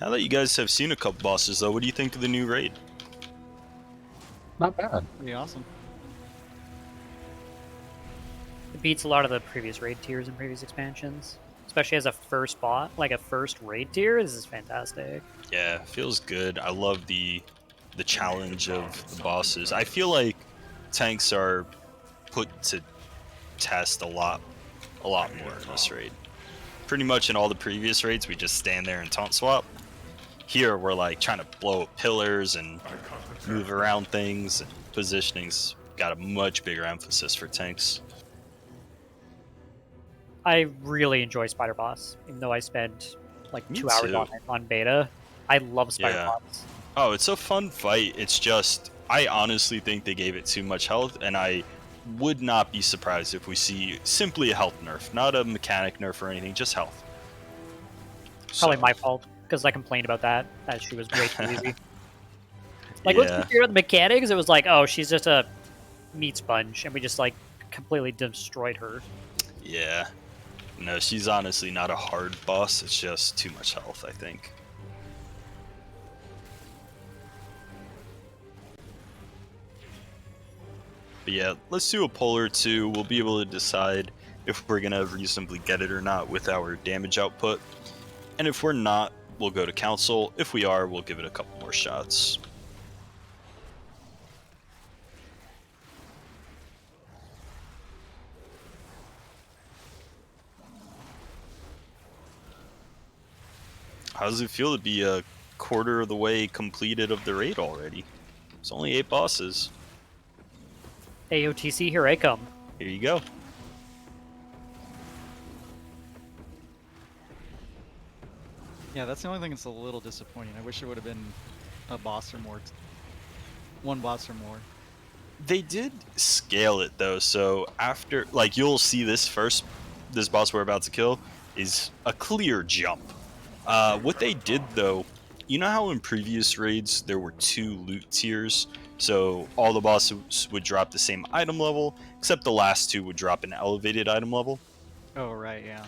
Now that you guys have seen a couple bosses, though, what do you think of the new raid? Not bad. Pretty awesome. It beats a lot of the previous raid tiers and previous expansions. Especially as a first bot, like a first raid tier, this is fantastic. Yeah, feels good. I love the challenge of the bosses. I feel like tanks are put to test a lot more in this raid. Pretty much in all the previous raids, we just stand there and taunt swap. Here, we're like trying to blow up pillars and move around things. And positioning's got a much bigger emphasis for tanks. I really enjoy Spider Boss, even though I spent like Me 2 hours too. on it on beta. I love Spider Yeah. Boss. Oh, it's a fun fight. It's just, I honestly think they gave it too much health, and I would not be surprised if we see simply a health nerf, not a mechanic nerf or anything, just health. Probably So, my fault, because I complained about that she was way too easy. Like, once we yeah, figured out the mechanics, it was like, oh, she's just a meat sponge, and we just, like, completely destroyed her. yeah. No, she's honestly not a hard boss. It's just too much health, I think. But yeah, let's do a poll or two. We'll be able to decide if we're gonna reasonably get it or not with our damage output. And if we're not, we'll go to council. If we are, we'll give it a couple more shots. How does it feel to be a quarter of the way completed of the raid already? It's only 8 bosses. AOTC, here I come. Here you go. Yeah, that's the only thing that's a little disappointing. I wish it would have been a boss or more. One boss or more. They did scale it though, so after, like, you'll see this boss we're about to kill is a clear jump. What they did though, you know how in previous raids there were 2 loot tiers, so all the bosses would drop the same item level, except the last 2 would drop an elevated item level. Oh, right, yeah.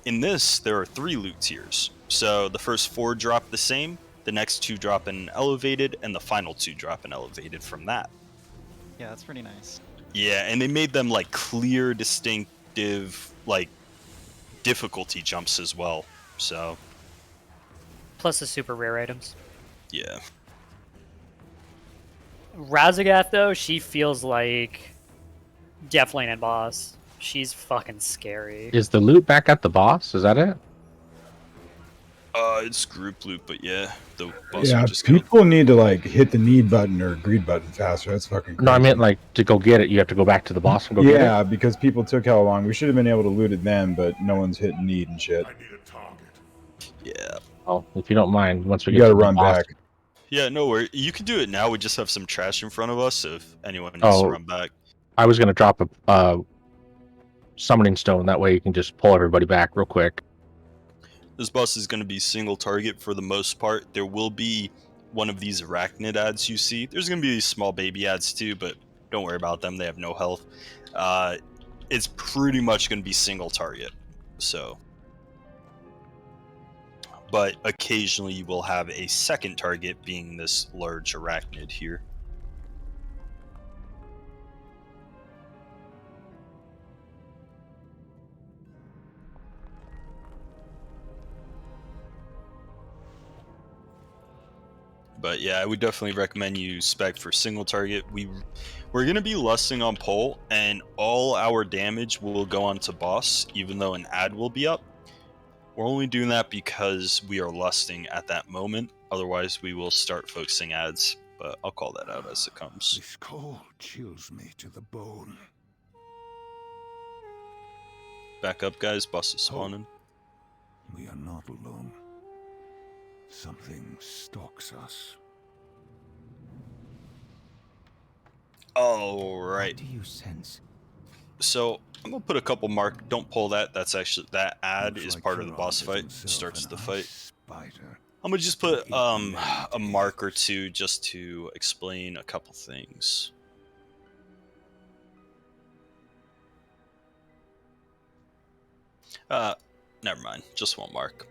In this, there are 3 loot tiers, so the first 4 drop the same, the next 2 drop an elevated, and the final 2 drop an elevated from that. Yeah, that's pretty nice. Yeah, and they made them like clear, distinctive, like difficulty jumps as well. So, Plus the super rare items. yeah. Razagath, though, she feels like definitely an end boss. She's fucking scary. Is the loot back at the boss? Is that it? It's group loot, but yeah, the boss Yeah, we just killed. people need to like hit the need button or greed button faster. That's fucking crazy. No, I meant like to go get it. You have to go back to the boss and go get it. yeah, because people took how long. We should have been able to loot it then, but no one's hitting need and shit. Yeah. Oh, if you don't mind, once we You get got to to the run boss- back. Yeah, no worry. You can do it now. We just have some trash in front of us if anyone needs to Oh. run back. I was gonna drop a summoning stone. That way you can just pull everybody back real quick. This boss is going to be single target for the most part. There will be one of these arachnid ads you see. There's going to be these small baby ads too, but don't worry about them. They have no health. It's pretty much going to be single target. So, but occasionally you will have a second target, being this large arachnid here. But yeah, I would definitely recommend you spec for single target. We're gonna be lusting on pole, and all our damage will go on to boss, even though an ad will be up. We're only doing that because we are lusting at that moment. Otherwise, we will start focusing ads. But I'll call that out as it comes. This cold chills me to the bone. Back up, guys. Boss is spawning. We are not alone. Something stalks us. All right. What do you sense? So I'm gonna put a couple mark. Don't pull that. That's actually, that ad Looks is like part of the Huron boss is fight. himself Starts an the ice fight. Spider. I'm gonna just put Eat men a to mark or death. two just to explain a couple things. Never mind. Just one mark.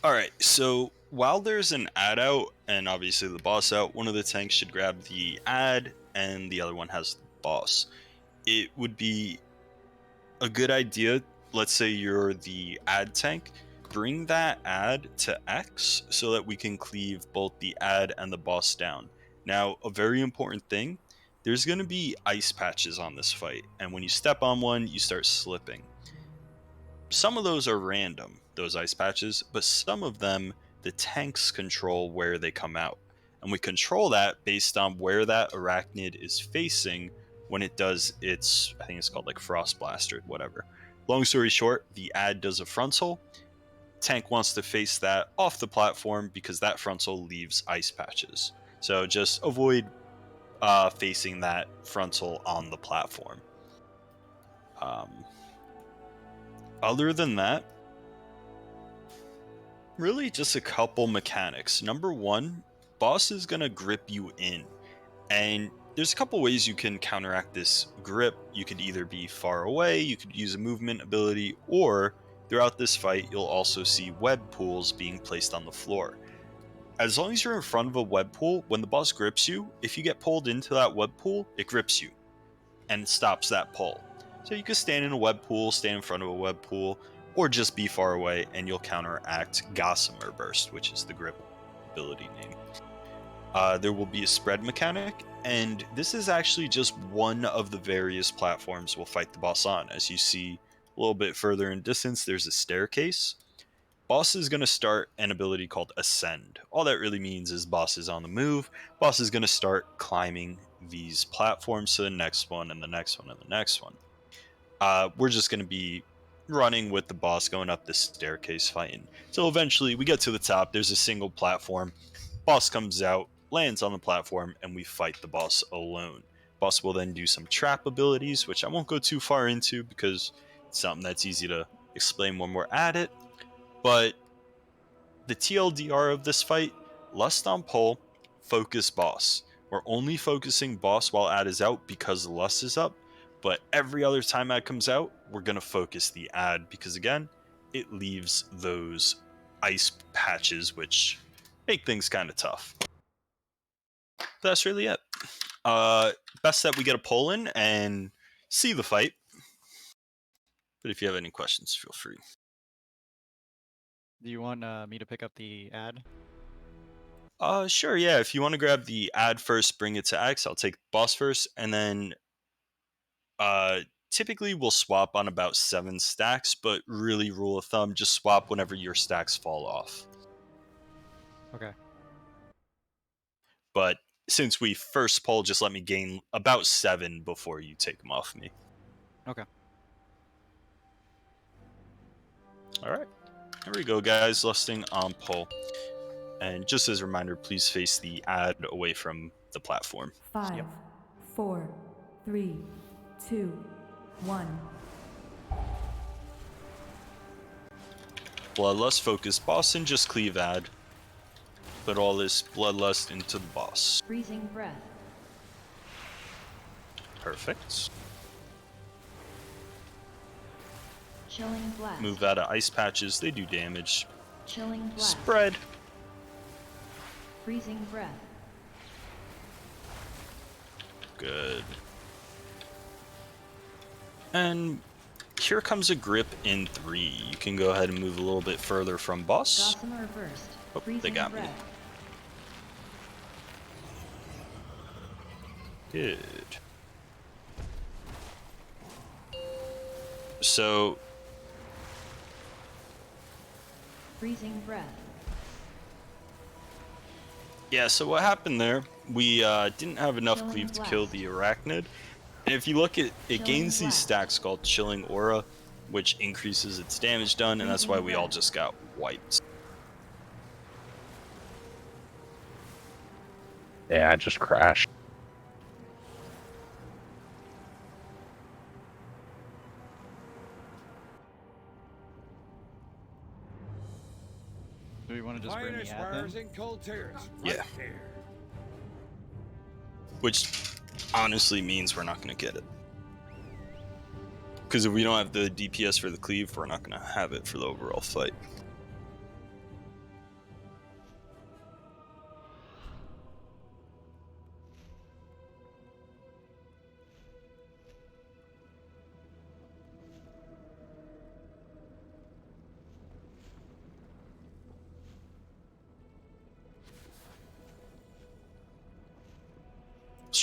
Alright, so while there's an ad out and obviously the boss out, one of the tanks should grab the ad and the other one has the boss. It would be a good idea, let's say you're the ad tank, bring that ad to X so that we can cleave both the ad and the boss down. Now, a very important thing, there's going to be ice patches on this fight, and when you step on one, you start slipping. Some of those are random, those ice patches, but some of them, the tanks control where they come out. And we control that based on where that arachnid is facing when it does its, I think it's called like Frost Blast or whatever. Long story short, the ad does a frontal. Tank wants to face that off the platform because that frontal leaves ice patches. So just avoid facing that frontal on the platform. Other than that, really just a couple mechanics. Number one, boss is gonna grip you in, and there's a couple ways you can counteract this grip. You could either be far away, you could use a movement ability, or throughout this fight you'll also see web pools being placed on the floor. As long as you're in front of a web pool, when the boss grips you, if you get pulled into that web pool, it grips you and stops that pull. So you can stand in a web pool, stand in front of a web pool, or just be far away and you'll counteract Gossamer Burst, which is the grip ability name. There will be a spread mechanic, and this is actually just one of the various platforms we'll fight the boss on. As you see a little bit further in distance, there's a staircase. Boss is going to start an ability called Ascend. All that really means is boss is on the move. Boss is going to start climbing these platforms to the next one and the next one and the next one. We're just going to be running with the boss going up this staircase fighting. So eventually we get to the top, there's a single platform. Boss comes out, lands on the platform, and we fight the boss alone. Boss will then do some trap abilities, which I won't go too far into because it's something that's easy to explain when we're at it. But the TLDR of this fight, Lust on Pull, focus boss. We're only focusing boss while ad is out because the Lust is up, but every other time ad comes out, we're going to focus the ad because, again, it leaves those ice patches, which make things kind of tough. That's really it. Best that we get a pull in and see the fight. But if you have any questions, feel free. Do you want me to pick up the ad? Sure, yeah. If you want to grab the ad first, bring it to X. I'll take boss first, and then typically we'll swap on about 7 stacks, but really rule of thumb, just swap whenever your stacks fall off. Okay. But since we first pull, just let me gain about 7 before you take them off me. Okay. Alright. There we go, guys. Lusting on pull. And just as a reminder, please face the ad away from the platform. 5, 4, 3, 2, 1. Bloodlust focus boss and just cleave ad. Put all this bloodlust into the boss. Freezing breath. Perfect. Chilling blast. Move out of ice patches, they do damage. Chilling blast. Spread. Freezing breath. Good. And here comes a grip in 3. You can go ahead and move a little bit further from boss. Gossamer burst. Oh, Freezing they got me. breath. Good. So, Freezing breath. yeah, so what happened there, we didn't have enough Chilling cleave to blast. kill the arachnid. And if you look at it, Chilling gains these blast. stacks called Chilling Aura, which increases its damage done, and that's why Freezing we all breath. just got wiped. Yeah, I just crashed. Do we want to just bring the ad then? Yeah. Which honestly means we're not going to get it. Because if we don't have the DPS for the cleave, we're not going to have it for the overall fight.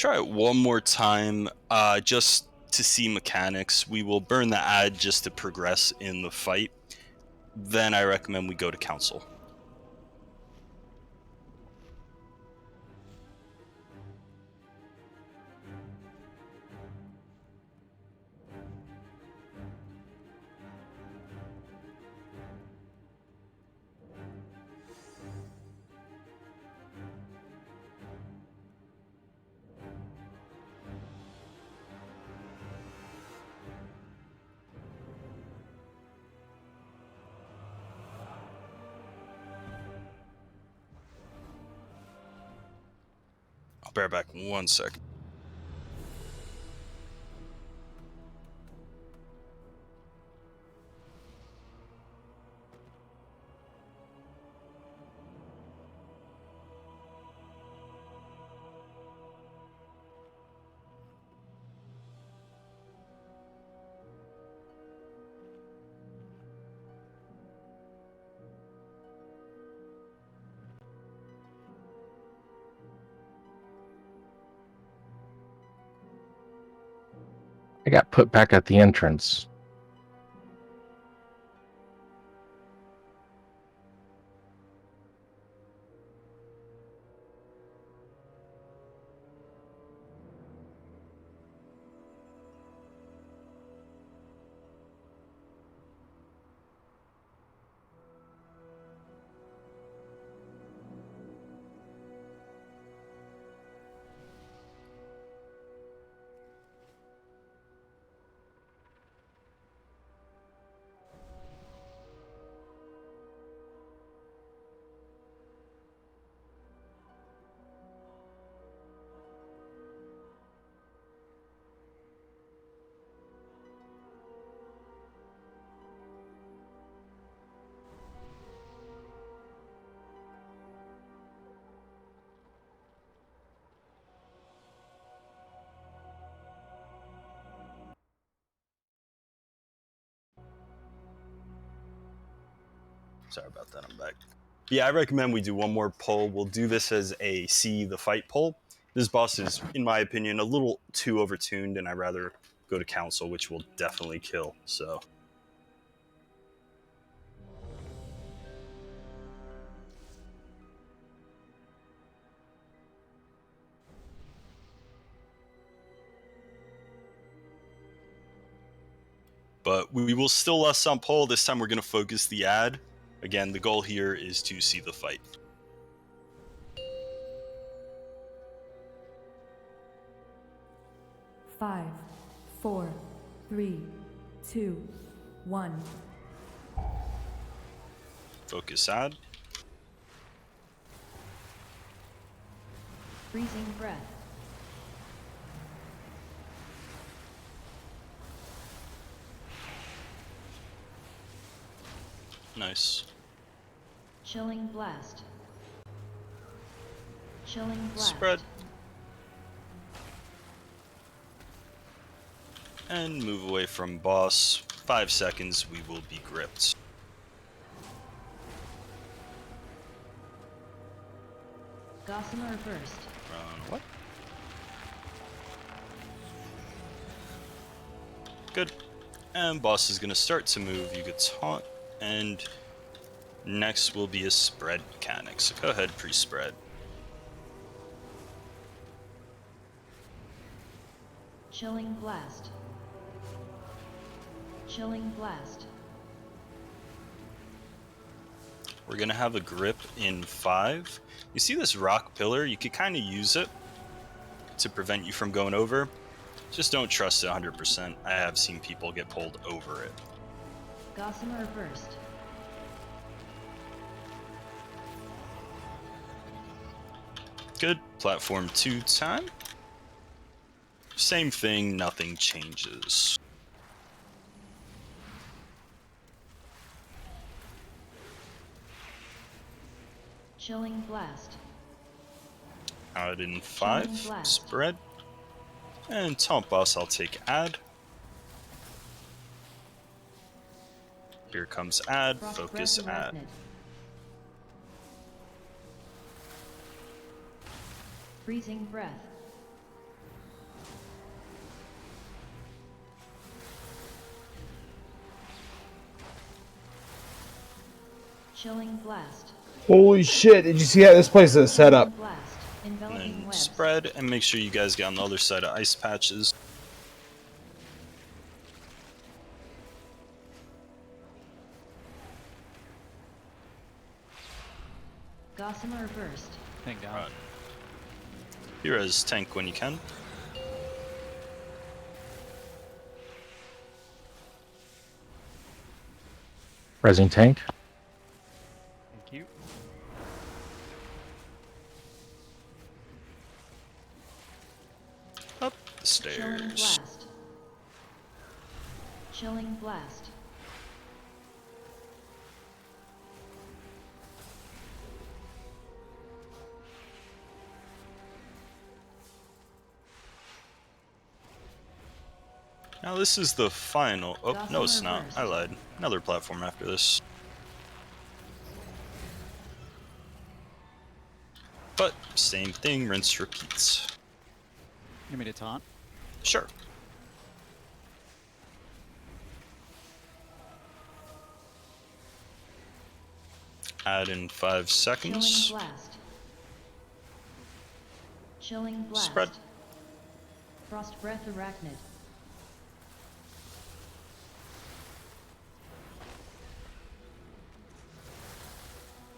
try it one more time, just to see mechanics. We will burn the ad just to progress in the fight. Then I recommend we go to council. I'll bear back 1 second. I got put back at the entrance. Sorry about that, I'm back. Yeah, I recommend we do one more poll. We'll do this as a see the fight poll. This boss is, in my opinion, a little too overtuned, and I'd rather go to council, which will definitely kill, so. But we will still on poll. This time we're going to focus the ad. Again, the goal here is to see the fight. Five, 4, 3, 2, 1. Focus ad. Freezing breath. Nice. Chilling blast. Chilling blast. Spread. And move away from boss. 5 seconds, we will be gripped. Gossamer burst. What? Good. And boss is gonna start to move. You get taunt, and next will be a spread mechanic. So go ahead, pre-spread. Chilling blast. Chilling blast. We're gonna have a grip in 5. You see this rock pillar? You could kind of use it to prevent you from going over. Just don't trust it 100%. I have seen people get pulled over it. Gossamer burst. Good. Platform 2 time. Same thing, nothing changes. Chilling blast. Out in 5. blast. Spread. And taunt boss, I'll take add. Here comes add. Frost Focus breath add. arachnid. Freezing breath. Chilling blast. Holy shit! Did you see how this place is set up? Chilling blast. And Enveloping then webs. spread, and make sure you guys get on the other side of ice patches. Gossamer burst. Hang down. Right. Here as tank when you can. Rising tank. Thank you. Up the Chilling stairs. blast. Chilling blast. Now this is the final. Oh, no, it's Gossamer not. burst. I lied. Another platform after this. But same thing, rinse, repeats. You made a taunt. Sure. Add in 5 seconds. Chilling blast. Chilling blast. Spread. Frost breath arachnid.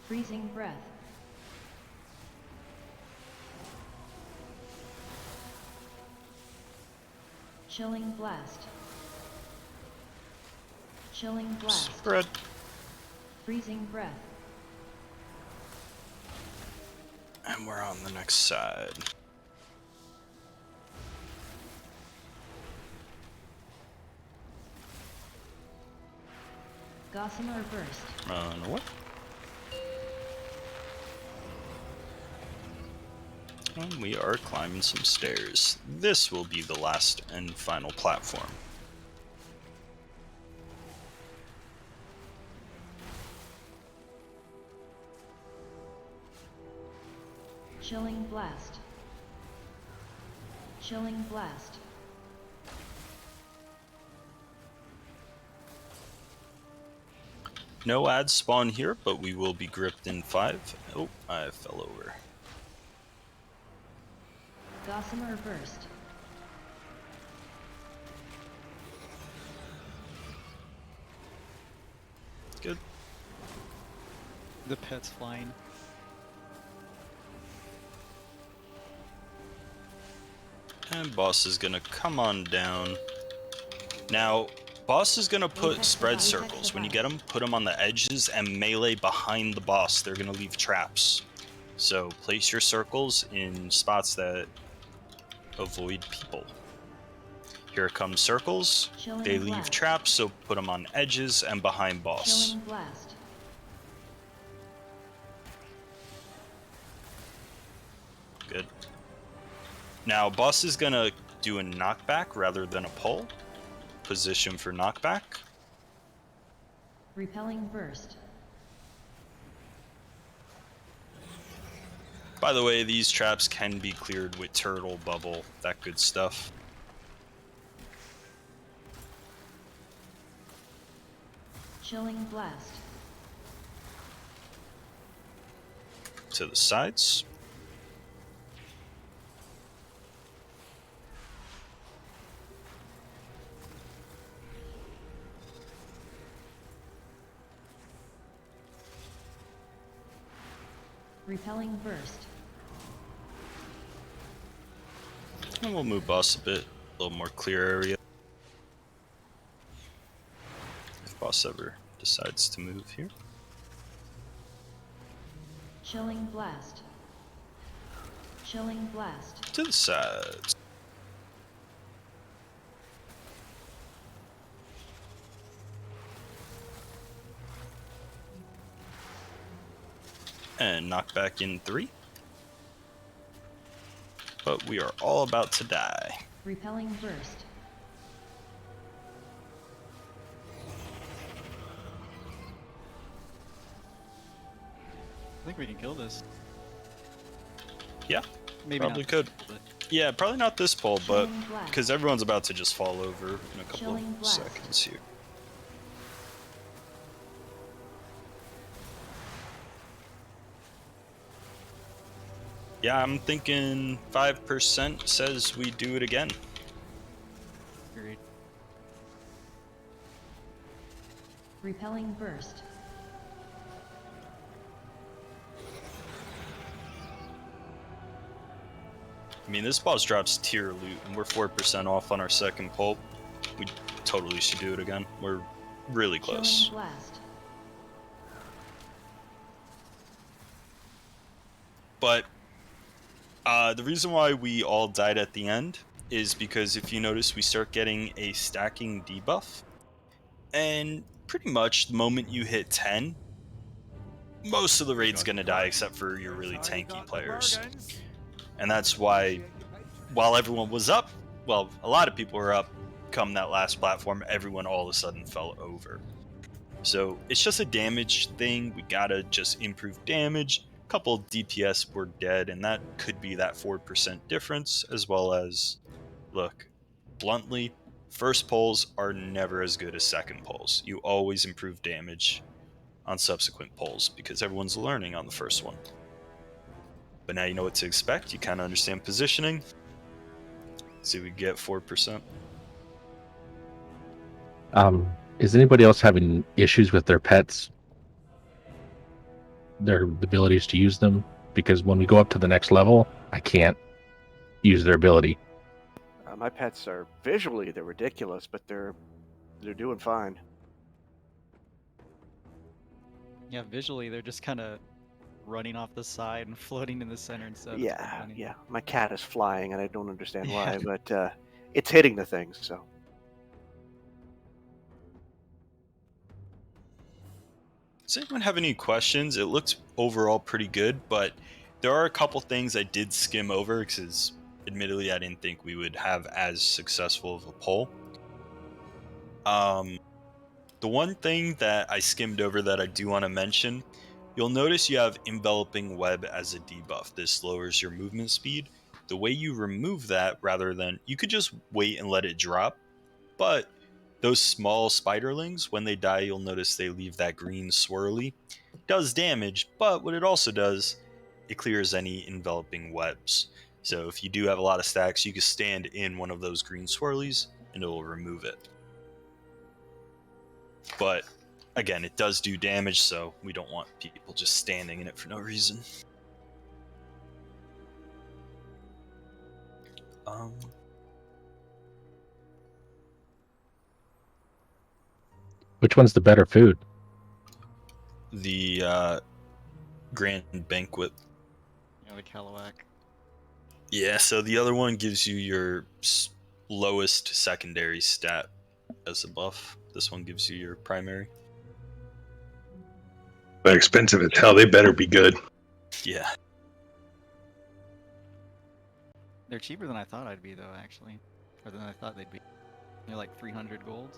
Freezing breath. Chilling blast. Chilling blast. Spread. Freezing breath. And we're on the next side. Gossamer burst. Run away. And we are climbing some stairs. This will be the last and final platform. Chilling blast. Chilling blast. No ads spawn here, but we will be gripped in 5. Oh, I fell over. Gossamer burst. Good. The pet's flying. And boss is gonna come on down. Now, boss is gonna put spread circles. When you get them, put them on the edges and melee behind the boss. They're gonna leave traps. So place your circles in spots that avoid people. Here comes circles. Chilling They leave blast. traps, so put them on edges and behind boss. Chilling blast. Good. Now, boss is gonna do a knockback rather than a pull. Position for knockback. Repelling burst. By the way, these traps can be cleared with turtle, bubble, that good stuff. Chilling blast. To the sides. Repelling burst. And we'll move boss a bit, a little more clear area. If boss ever decides to move here. Chilling blast. Chilling blast. To the sides. And knock back in 3. But we are all about to die. Repelling burst. I think we can kill this. Yeah, Maybe probably not. could. But Yeah, probably not this pull, but Chilling blast. because everyone's about to just fall over in a couple Chilling of blast. seconds here. Yeah, I'm thinking 5% says we do it again. Agreed. Repelling burst. I mean, this boss drops tier loot, and we're 4% off on our second pulp. We totally should do it again. We're really close. Chilling blast. But the reason why we all died at the end is because if you notice, we start getting a stacking debuff. And pretty much the moment you hit 10, most of the raid's going to die except for your really tanky players. And that's why, while everyone was up, well, a lot of people were up, come that last platform, everyone all of a sudden fell over. So it's just a damage thing. We gotta just improve damage. A couple of DPS were dead, and that could be that 4% difference, as well as, look, bluntly, first pulls are never as good as second pulls. You always improve damage on subsequent pulls because everyone's learning on the first one. But now you know what to expect. You kind of understand positioning. See, we get 4%. Is anybody else having issues with their pets? Their abilities to use them? Because when we go up to the next level, I can't use their ability. My pets are visually they're ridiculous, but they're doing fine. Yeah, visually they're just kind of running off the side and floating in the center instead. Yeah, yeah. My cat is flying, and I don't understand Yeah. why, but it's hitting the things. So Does anyone have any questions? It looks overall pretty good, but there are a couple things I did skim over because admittedly I didn't think we would have as successful of a poll. The one thing that I skimmed over that I do want to mention, you'll notice you have enveloping web as a debuff. This lowers your movement speed. The way you remove that, rather than, you could just wait and let it drop, but those small spiderlings, when they die, you'll notice they leave that green swirly. It does damage, but what it also does, it clears any enveloping webs. So if you do have a lot of stacks, you can stand in one of those green swirlies and it will remove it. But again, it does do damage, so we don't want people just standing in it for no reason. Which one's the better food? The Grand Banquet. Yeah, the Kalawak. Yeah, so the other one gives you your lowest secondary stat as a buff. This one gives you your primary. But expensive as hell. They better be good. Yeah. They're cheaper than I thought I'd be, though, actually. Or than I thought they'd be. They're like 300 gold.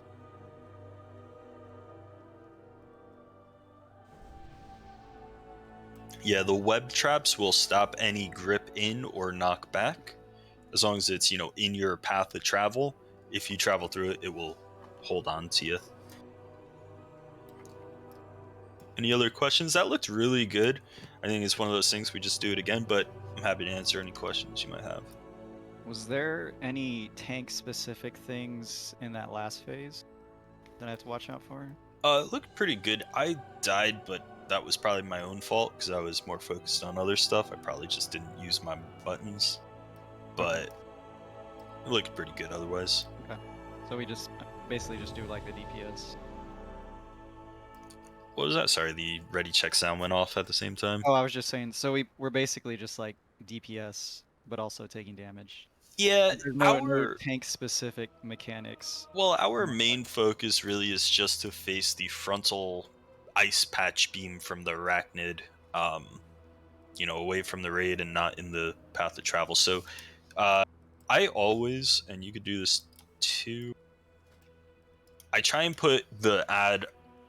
Yeah, the web traps will stop any grip in or knock back. As long as it's, in your path of travel. If you travel through it, it will hold on to you. Any other questions? That looked really good. I think it's one of those things we just do it again, but I'm happy to answer any questions you might have. Was there any tank-specific things in that last phase that I have to watch out for? It looked pretty good. I died, but that was probably my own fault because I was more focused on other stuff. I probably just didn't use my buttons, but it looked pretty good otherwise. Okay. So we just basically just do like the DPS. What was that? Sorry, the ready check sound went off at the same time. Oh, I was just saying, so we're basically just like DPS, but also taking damage. Yeah, There's no tank-specific mechanics. Well, our main focus really is just to face the frontal ice patch beam from the arachnid, away from the raid and not in the path of travel. So, I always, and you could do this too, I try and put the ad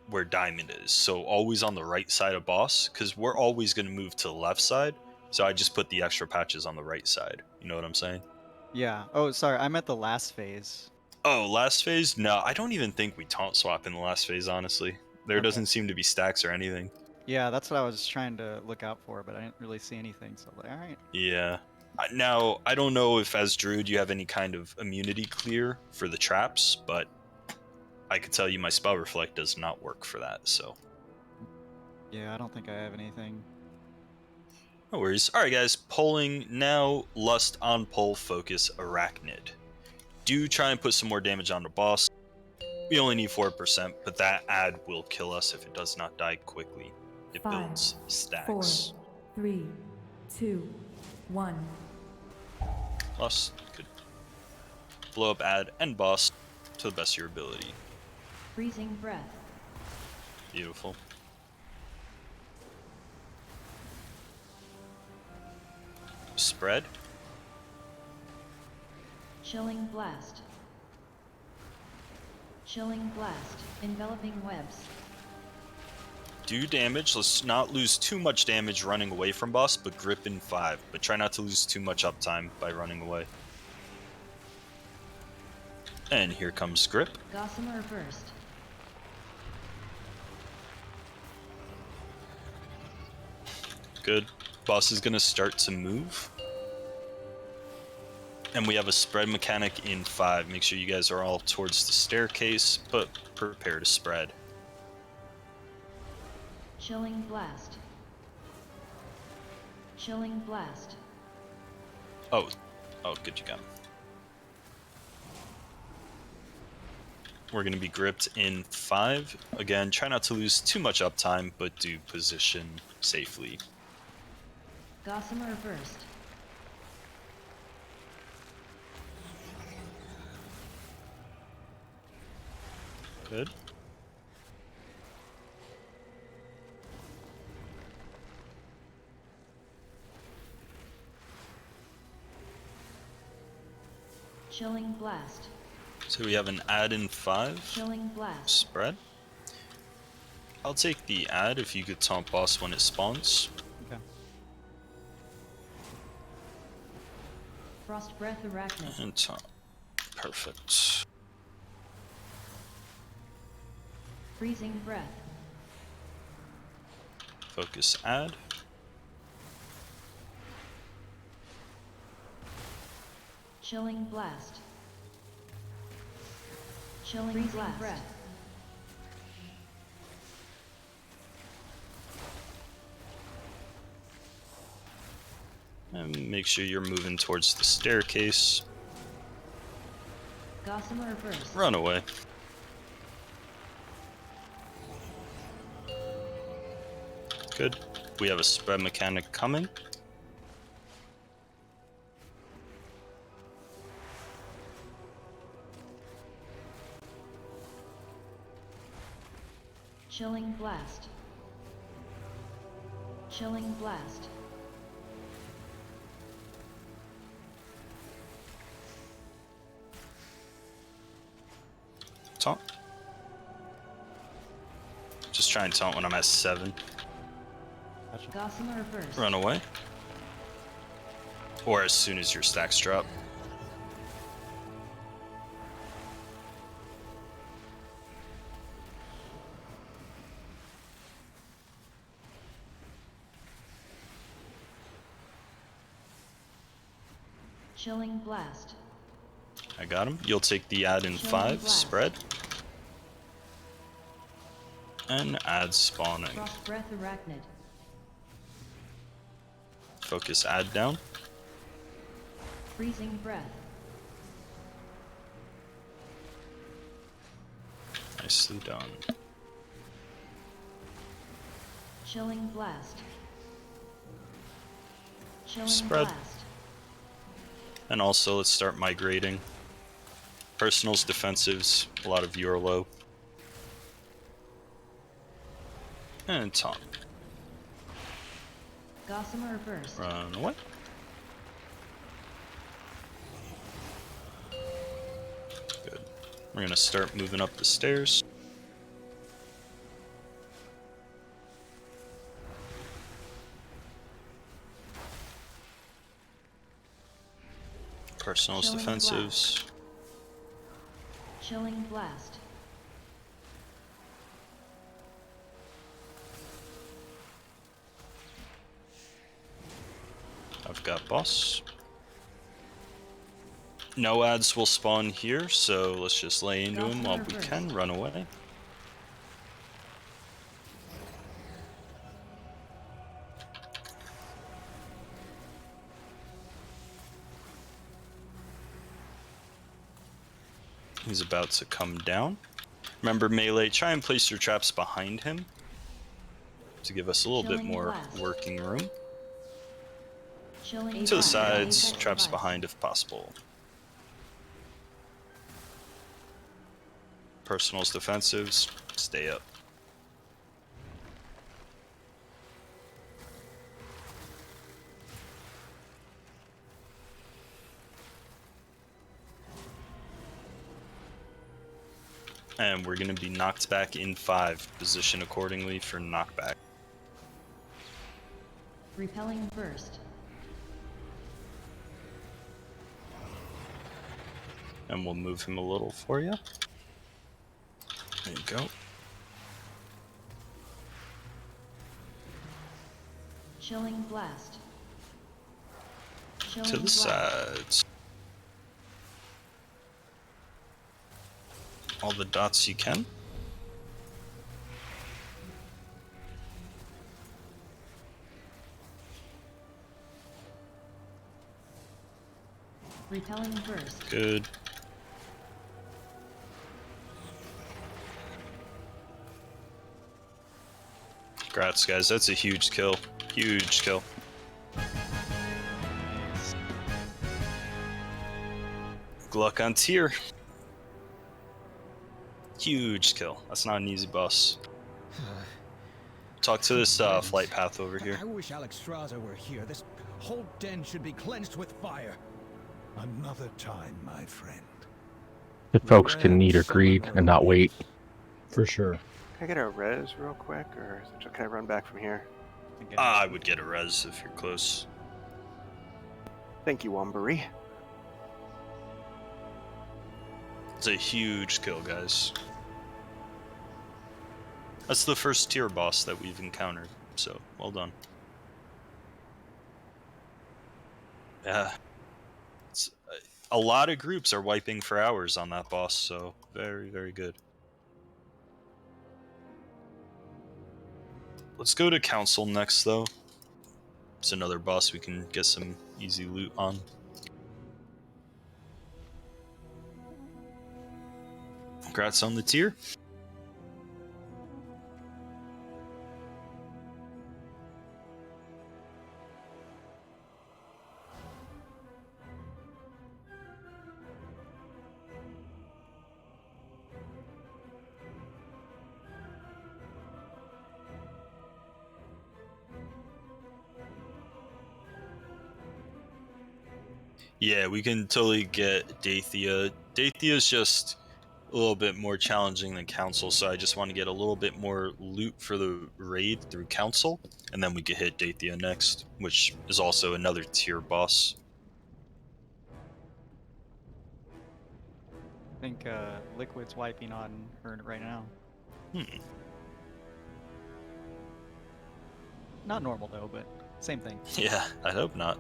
where diamond is, so always on the right side of boss, because we're always going to move to the left side, so I just put the extra patches on the right side. You know what I'm saying? Yeah. Oh, sorry, I meant the last phase. Oh, last phase? No, I don't even think we taunt swap in the last phase, honestly. There doesn't seem to be stacks or anything. Yeah, that's what I was trying to look out for, but I didn't really see anything. So like, all right. Yeah. Now, I don't know if as Druid you have any kind of immunity clear for the traps, but I could tell you my Spell Reflect does not work for that, so. Yeah, I don't think I have anything. No worries. Alright guys, polling now. Lust on poll, focus Arachnid. Do try and put some more damage on the boss. We only need 4%, but that ad will kill us if it does not die quickly. It 5, builds 4, stacks. 3, 2, 1. Lust, good. Blow up ad and boss to the best of your ability. Freezing breath. Beautiful. Spread. Chilling blast. Chilling blast. Enveloping webs. Do damage. Let's not lose too much damage running away from boss, but grip in 5. But try not to lose too much uptime by running away. And here comes grip. Gossamer burst. Good. Boss is gonna start to move. And we have a spread mechanic in 5. Make sure you guys are all towards the staircase, but prepare to spread. Chilling blast. Chilling blast. Oh, good, you got him. We're gonna be gripped in 5. Again, try not to lose too much uptime, but do position safely. Gossamer burst. Good. Chilling blast. So we have an ad in 5. Chilling blast. Spread. I'll take the ad if you could taunt boss when it spawns. Okay. Frost breath arachnid. And taunt. Perfect. Freezing breath. Focus ad. Chilling blast. Chilling blast. Breath. And make sure you're moving towards the staircase. Gossamer burst. Run away. Good. We have a spread mechanic coming. Chilling blast. Chilling blast. Taunt. Just try and taunt when I'm at 7. Gotcha. Gossamer burst. Run away. Or as soon as your stacks drop. Chilling blast. I got him. You'll take the ad in Chilling 5. blast. Spread. And ad spawning. Frost breath arachnid. Focus ad down. Freezing breath. Nicely done. Chilling blast. Chilling Spread. blast. And also, let's start migrating. Personals, defensives, a lot of you are low. And taunt. Gossamer burst. Run away. Good. We're gonna start moving up the stairs. Personals, Chilling defensives. Chilling blast. I've got boss. No ads will spawn here, so let's just lay into him while we can. Run away. He's about to come down. Remember, melee, try and place your traps behind him to give us a little bit more working room. To the sides, traps behind if possible. Personals, defensives, stay up. And we're going to be knocked back in 5. Position accordingly for knockback. Repelling burst. And we'll move him a little for you. There you go. Chilling blast. To the sides. All the dots you can. Repelling burst. Good. Congrats, guys. That's a huge kill. Huge kill. Good luck on tier. Huge kill. That's not an easy boss. Talk to this flight path over here. I wish Alexstrasza were here. This whole den should be cleansed with fire. Another time, my friend. If folks can need or greed and not wait. For sure. Can I get a res real quick, or can I run back from here? I would get a res if you're close. Thank you, Wombury. It's a huge kill, guys. That's the first tier boss that we've encountered, so well done. Yeah. It's, a lot of groups are wiping for hours on that boss, so very, very good. Let's go to Council next, though. It's another boss we can get some easy loot on. Congrats on the tier. Yeah, we can totally get Dathia. Dathia's just a little bit more challenging than Council, so I just want to get a little bit more loot for the raid through Council, and then we can hit Dathia next, which is also another tier boss. I think Liquid's wiping on her right now. Not normal though, but same thing. Yeah, I hope not.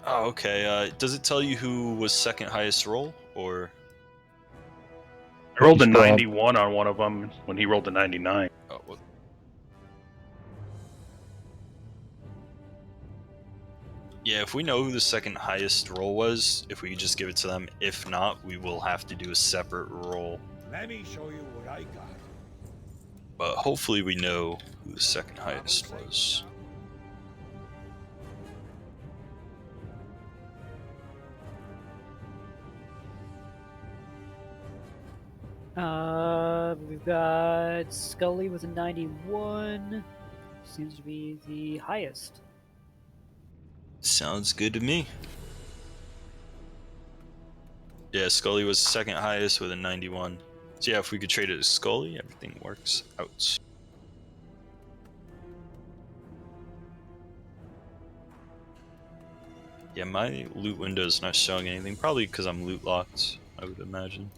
Oh, okay. Does it tell you who was second highest roll, or? I rolled a 91 on one of them when he rolled a 99. Oh, well. Yeah, if we know who the second highest roll was, if we could just give it to them. If not, we will have to do a separate roll. Let me show you what I got. But hopefully we know who the second highest was. We've got Scully with a 91. Seems to be the highest. Sounds good to me. Yeah, Scully was second highest with a 91. So yeah, if we could trade it to Scully, everything works out. Yeah, my loot window is not showing anything. Probably because I'm loot locked, I would imagine.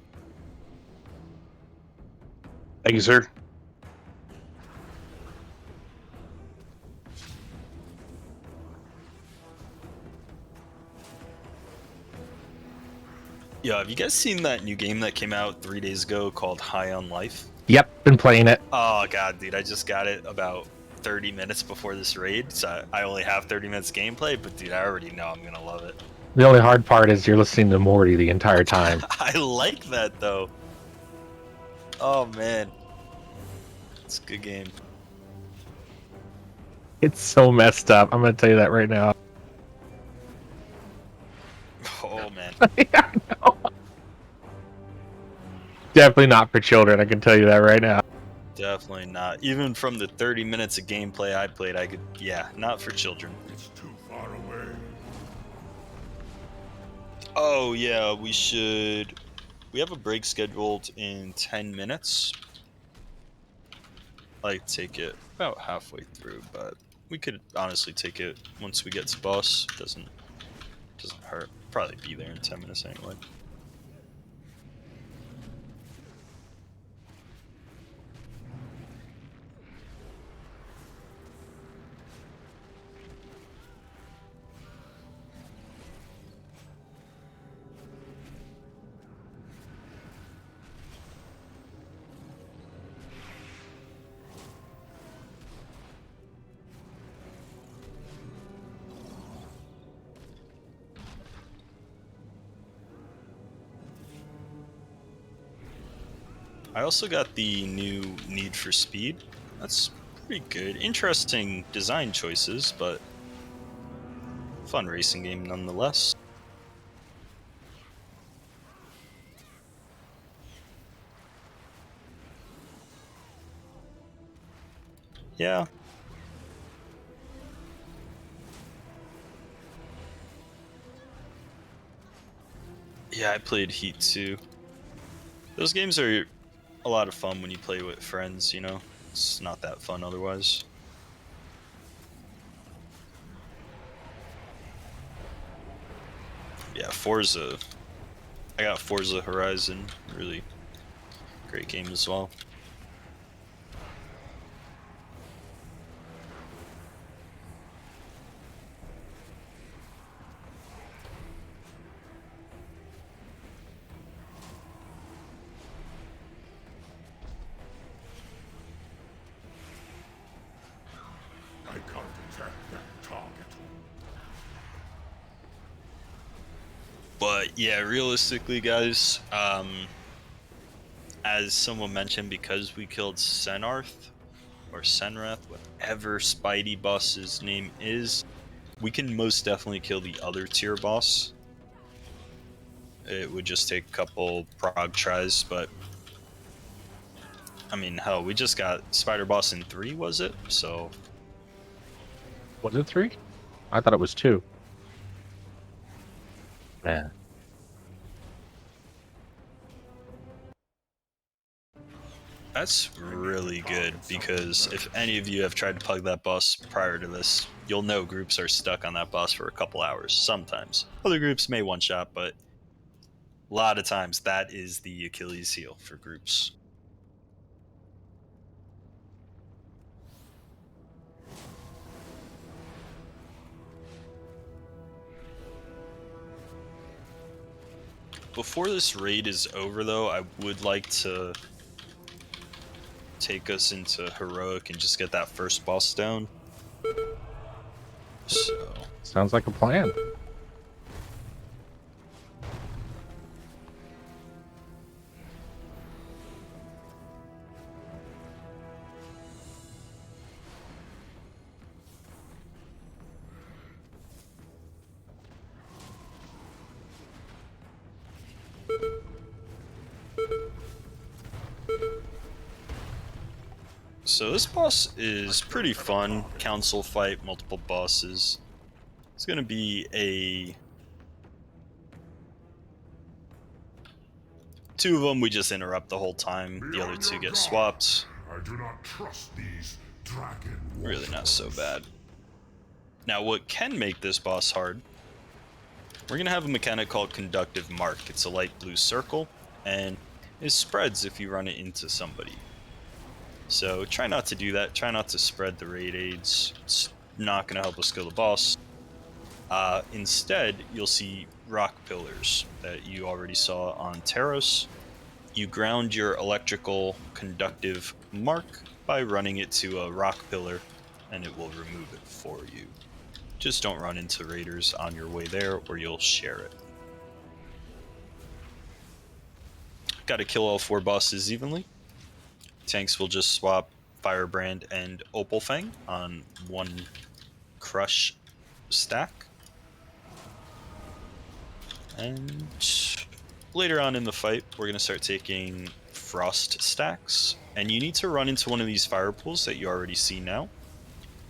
Thank you, sir. Yo, have you guys seen that new game that came out 3 days ago called High on Life? Yep, been playing it. Oh god, dude, I just got it about 30 minutes before this raid, so I only have 30 minutes gameplay, but dude, I already know I'm gonna love it. The only hard part is you're listening to Morty the entire time. I like that though. Oh man. It's a good game. It's so messed up. I'm gonna tell you that right now. Oh man. Yeah, I know. Definitely not for children, I can tell you that right now. Definitely not. Even from the 30 minutes of gameplay I played, I could, yeah, not for children. It's too far away. Oh yeah, we have a break scheduled in 10 minutes. I like to take it about halfway through, but we could honestly take it once we get to boss. Doesn't hurt. Probably be there in 10 minutes anyway. I also got the new Need for Speed. That's pretty good. Interesting design choices, but fun racing game nonetheless. Yeah. Yeah, I played Heat 2. Those games are a lot of fun when you play with friends, you know? It's not that fun otherwise. Yeah, Forza. I got Forza Horizon. Really great game as well. I can't attack that target. But yeah, realistically, guys, as someone mentioned, because we killed Senarth, or Senrath, whatever Spidey boss's name is, we can most definitely kill the other tier boss. It would just take a couple prog tries, but I mean, hell, we just got Spider Boss in 3, was it? So Was it 3? I thought it was 2. Man. that's really good, because if any of you have tried to plug that boss prior to this, you'll know groups are stuck on that boss for a couple hours, sometimes. Other groups may one-shot, but a lot of times that is the Achilles heel for groups. Before this raid is over, though, I would like to take us into Heroic and just get that first boss down. So Sounds like a plan. So this boss is pretty fun. Council fight, multiple bosses. It's gonna be a... 2 of them we just interrupt the whole time. The other 2 get swapped. I do not trust these dragon Really not so bad. Now what can make this boss hard, we're gonna have a mechanic called Conductive Mark. It's a light blue circle, and it spreads if you run it into somebody. So try not to do that. Try not to spread the raid aids. It's not going to help us kill the boss. Instead, you'll see rock pillars that you already saw on Taros. You ground your electrical conductive mark by running it to a rock pillar, and it will remove it for you. Just don't run into raiders on your way there, or you'll share it. Got to kill all 4 bosses evenly. Tanks will just swap Firebrand and Opal Fang on 1 crush stack. And later on in the fight, we're going to start taking frost stacks. And you need to run into one of these fire pools that you already see now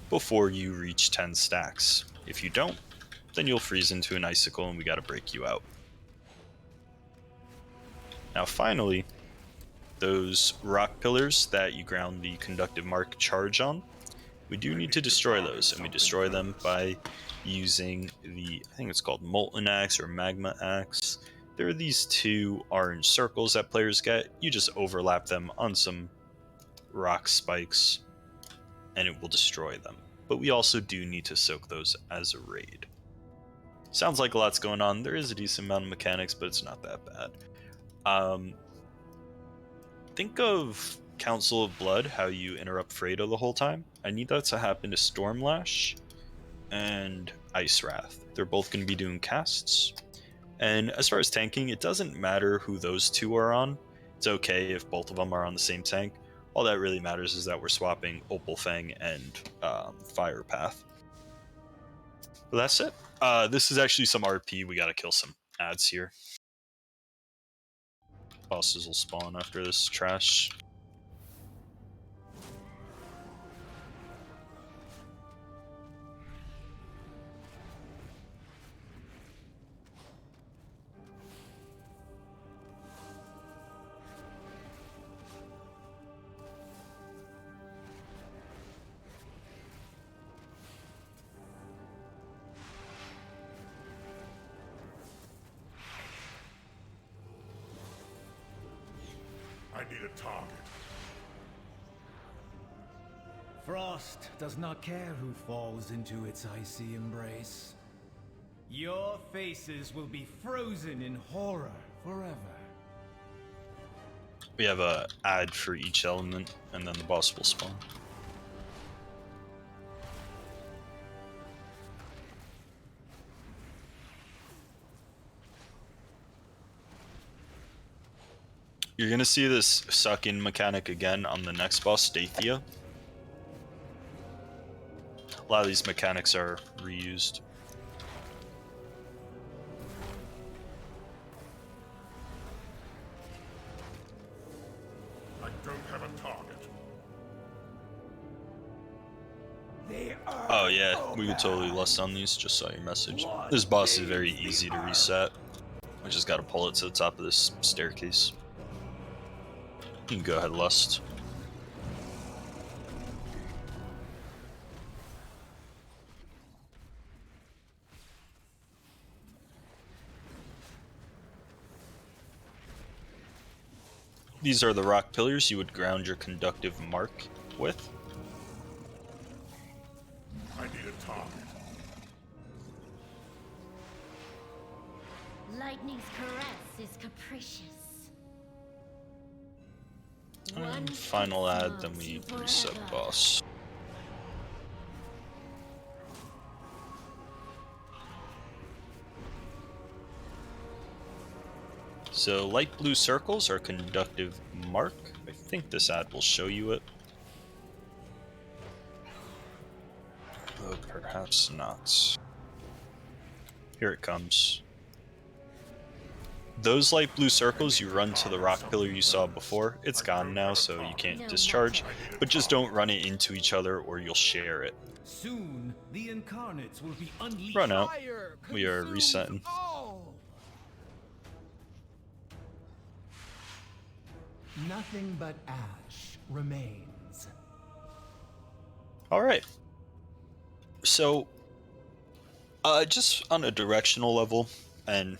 before you reach 10 stacks. If you don't, then you'll freeze into an icicle and we got to break you out. Now finally, those rock pillars that you ground the conductive mark charge on, we do need to destroy those, and we destroy them by using the, I think it's called Molten Axe or Magma Axe. There are these 2 orange circles that players get. You just overlap them on some rock spikes, and it will destroy them. But we also do need to soak those as a raid. Sounds like a lot's going on. There is a decent amount of mechanics, but it's not that bad. Think of Council of Blood, how you interrupt Fredo the whole time. I need that to happen to Stormlash and Ice Wrath. They're both going to be doing casts. And as far as tanking, it doesn't matter who those 2 are on. It's okay if both of them are on the same tank. All that really matters is that we're swapping Opal Fang and Fire Path. But that's it. This is actually some RP. We got to kill some ads here. Bosses will spawn after this trash. I need a target. Frost does not care who falls into its icy embrace. Your faces will be frozen in horror forever. We have a ad for each element, and then the boss will spawn. You're going to see this suck-in mechanic again on the next boss, Stathia. A lot of these mechanics are reused. I don't have a target. Oh yeah, we could totally lust on these, just saw your message. This boss is very easy to reset. I just gotta pull it to the top of this staircase. You can go ahead, lust. These are the rock pillars you would ground your conductive mark with. I need a target. Lightning's caress is capricious. And final ad, then we reset boss. So light blue circles are conductive mark. I think this ad will show you it. Though perhaps not. Here it comes. Those light blue circles, you run to the rock pillar you saw before. It's gone now, so you can't discharge. But just don't run it into each other or you'll share it. Soon, the incarnates will be unleashed. Run out. We are resetting. Nothing but ash remains. Alright. So, just on a directional level, and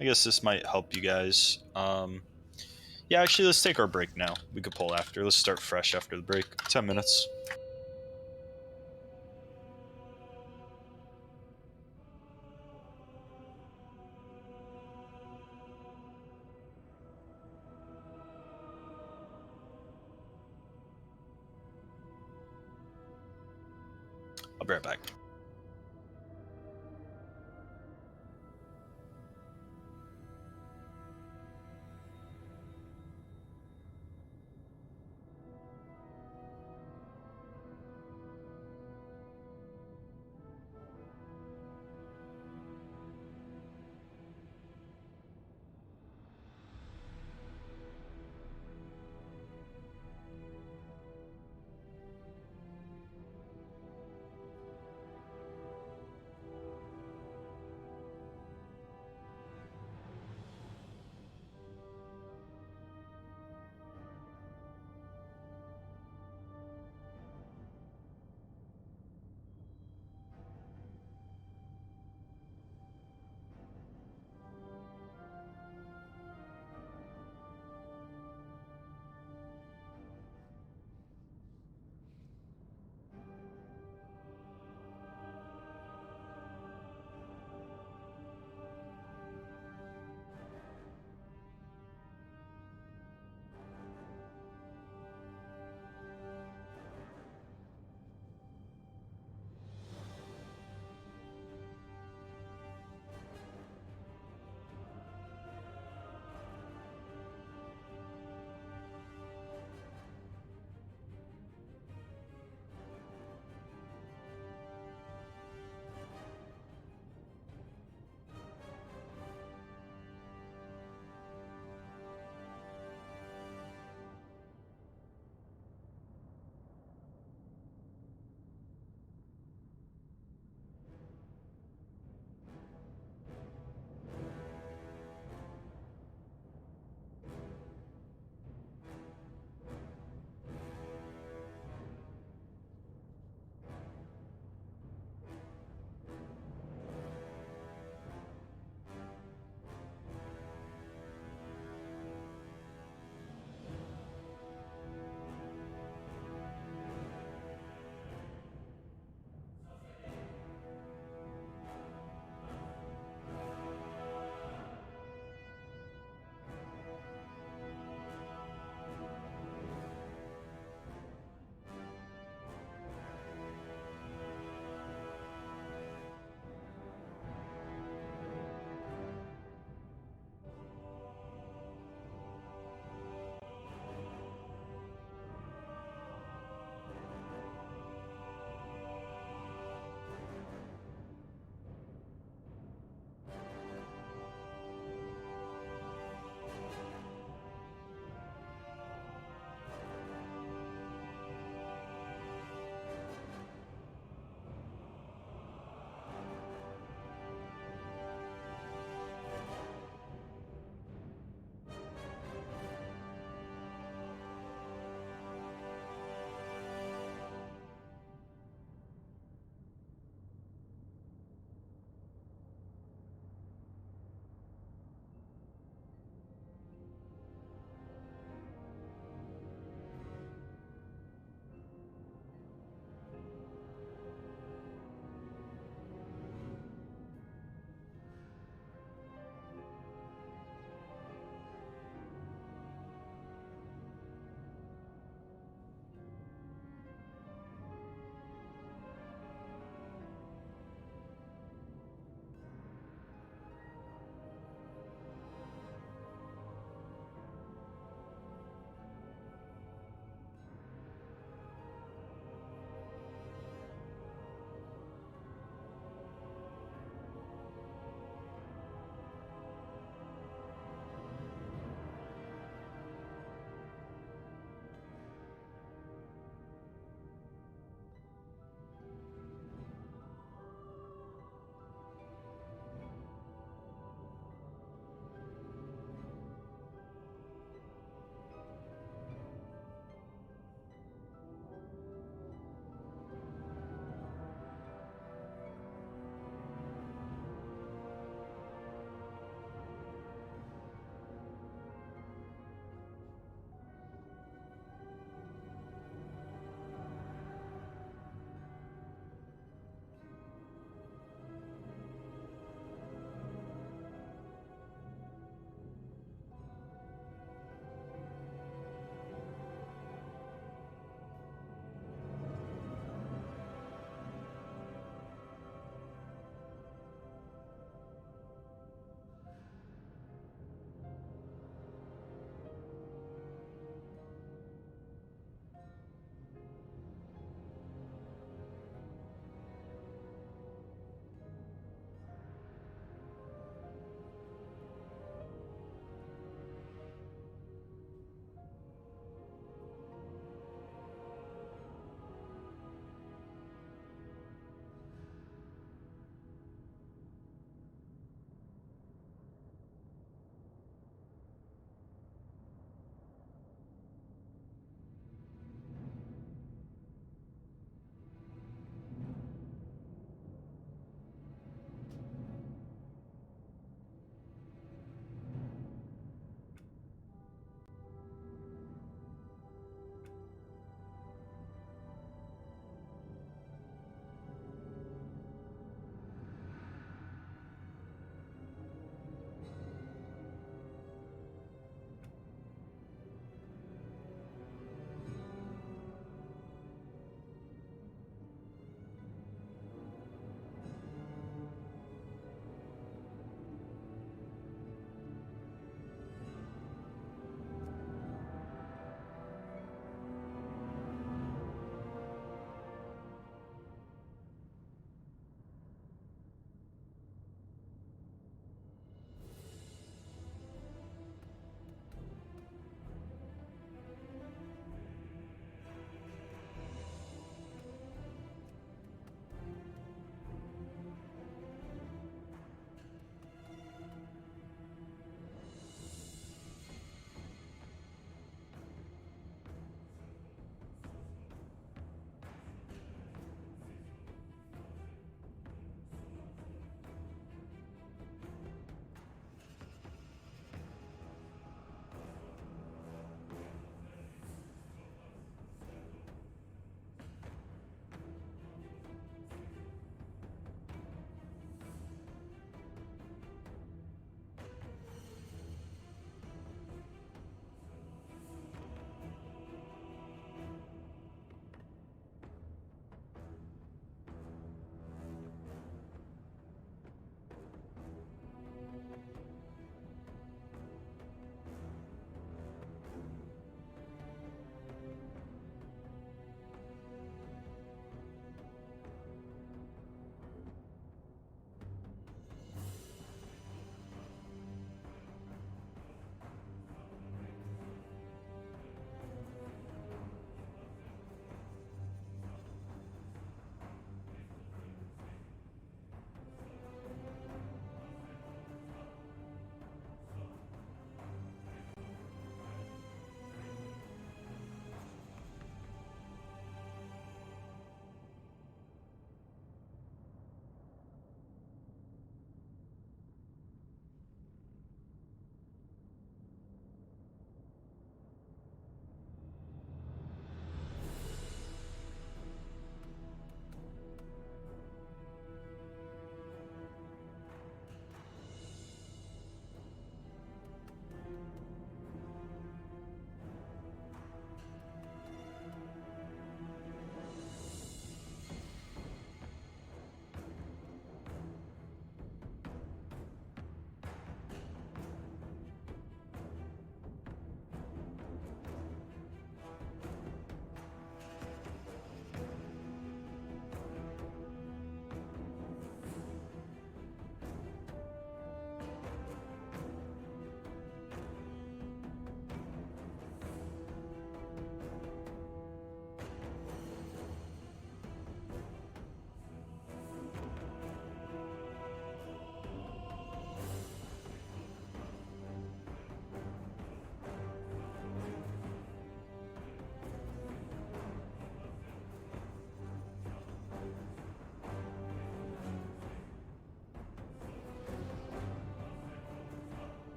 I guess this might help you guys. Yeah, actually, let's take our break now. We could pull after. Let's start fresh after the break. 10 minutes. I'll be right back.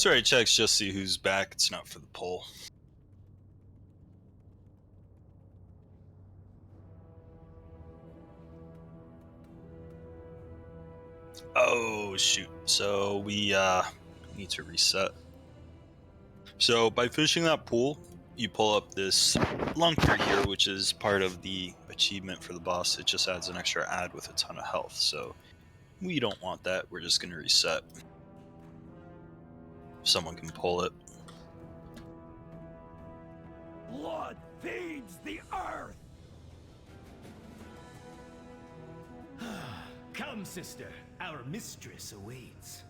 Sorry, checks just see who's back. It's not for the poll. Oh shoot! So we need to reset. So by fishing that pool, you pull up this lunker here, which is part of the achievement for the boss. It just adds an extra ad with a ton of health. So we don't want that. We're just gonna reset. Someone can pull it. Blood feeds the earth! Come, sister. Our mistress awaits.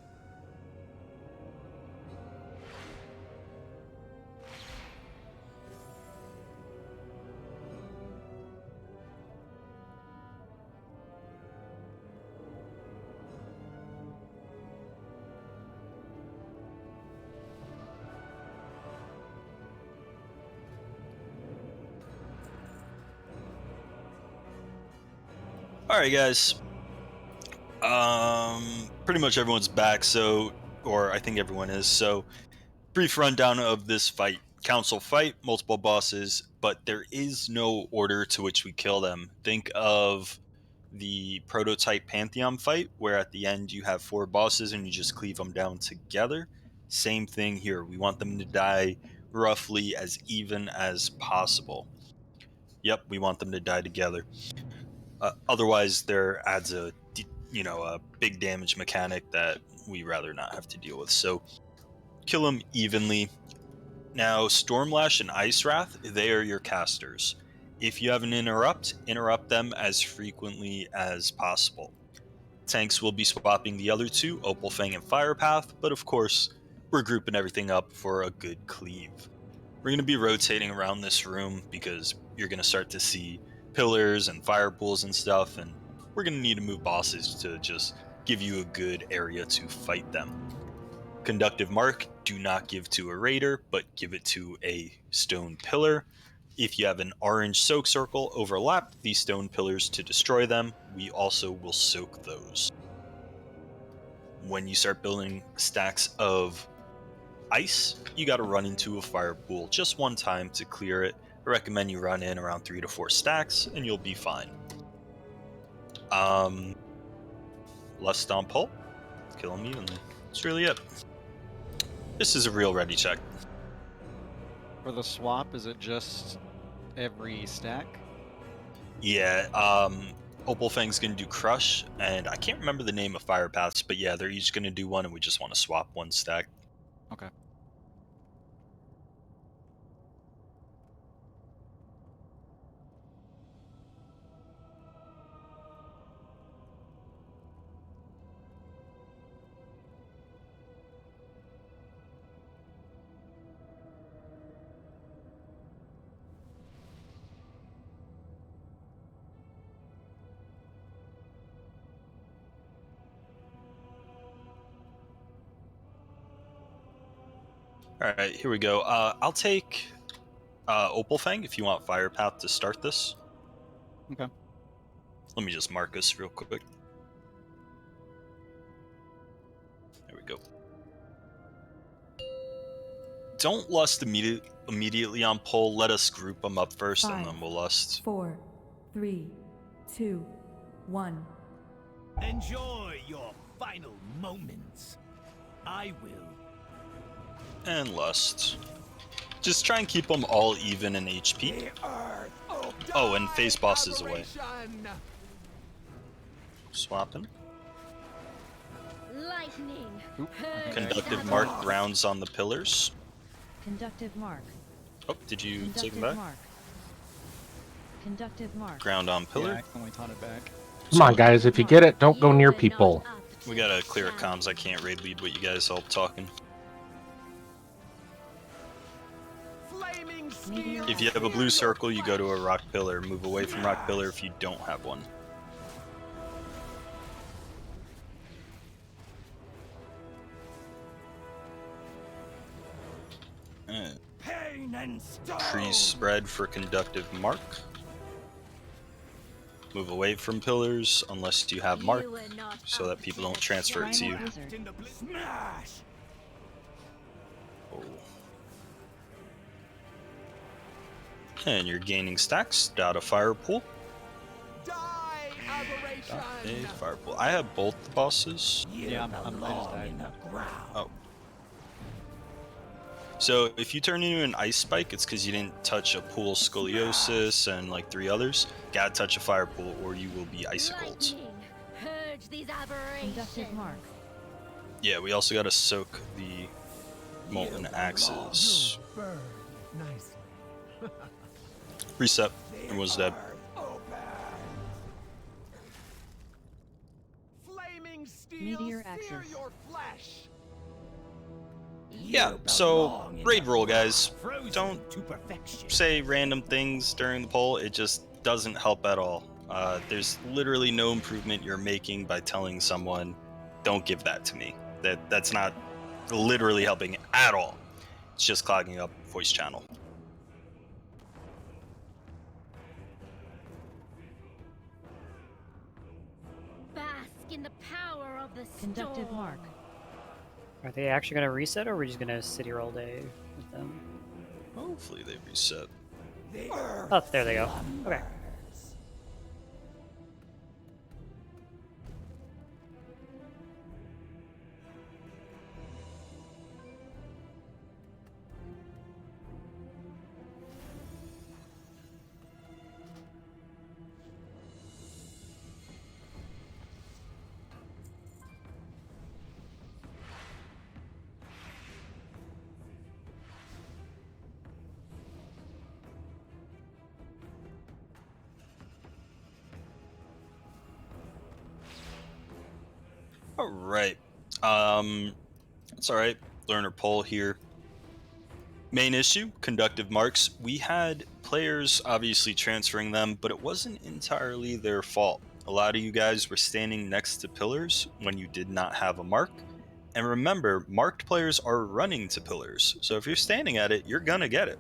Alright guys, pretty much everyone's back, so, or I think everyone is, so brief rundown of this fight. Council fight, multiple bosses, but there is no order to which we kill them. Think of the prototype Pantheon fight, where at the end you have 4 bosses and you just cleave them down together. Same thing here, we want them to die roughly as even as possible. Yep, we want them to die together. Otherwise, there adds a big damage mechanic that we rather not have to deal with. So, kill them evenly. Now, Stormlash and Ice Wrath, they are your casters. If you have an interrupt them as frequently as possible. Tanks will be swapping the other 2, Opalfang and Firepath, but of course, we're grouping everything up for a good cleave. We're going to be rotating around this room because you're going to start to see pillars and fire pools and stuff, and we're going to need to move bosses to just give you a good area to fight them. Conductive Mark, do not give to a raider, but give it to a stone pillar. If you have an orange soak circle, overlap these stone pillars to destroy them. We also will soak those. When you start building stacks of ice, you got to run into a fire pool just one time to clear it. I recommend you run in around 3 to 4 stacks and you'll be fine. Lust on pull, kill him evenly. That's really it. This is a real ready check. For the swap, is it just every stack? Yeah, Opalfang's gonna do Crush, and I can't remember the name of Fire Paths, but yeah, they're each gonna do one, and we just want to swap one stack. Okay. Alright, here we go. I'll take Opalfang if you want Fire Path to start this. Okay. Let me just mark us real quick. There we go. Don't lust immediately on pull. Let us group them up first, 5, and then we'll lust. 4, 3, 2, 1. Enjoy your final moments. I will. And lust. Just try and keep them all even in HP. Oh, and face bosses away. Swapping. Lightning. Conductive Mark grounds on the pillars. Conductive Mark. Oh, did you take Conductive him back? Mark. Conductive Mark. Ground on Yeah, pillar. I accidentally taught it back. Come on, guys. If you get it, don't go near people. We gotta clear at comms. I can't raid lead with you guys all talking. If you have a blue circle, you go to a rock pillar. Move away from rock pillar if you don't have one. Pain and Trees spread for conductive mark. Move away from pillars unless you have mark, so that people don't transfer it to you. Smash! And you're gaining stacks. Dot a fire pool. Die, aberration! Dot a fire pool. I have both the bosses. Yeah, I just died. Oh. So if you turn into an ice spike, it's because you didn't touch a pool scoliosis and like 3 others. Gotta touch a fire pool or you will be icicled. Lightning, purge these aberrations. Conductive mark. Yeah, we also gotta soak the molten axes. Burn nicely. Reset. Everyone's dead. Flaming steel, Meteor sear action. your flesh. Yeah, so raid roll, guys. Don't to perfection. say random things during the poll. It just doesn't help at all. There's literally no improvement you're making by telling someone, "Don't give that to me." That's not literally helping at all. It's just clogging up voice channel. Bask in the power of the Conductive storm. mark. Are they actually going to reset, or are we just going to sit here all day with them? Hopefully they reset. Oh, there they go. Okay. All right. It's all right. Learner poll here. Main issue, conductive marks. We had players obviously transferring them, but it wasn't entirely their fault. A lot of you guys were standing next to pillars when you did not have a mark. And remember, marked players are running to pillars. So if you're standing at it, you're gonna get it.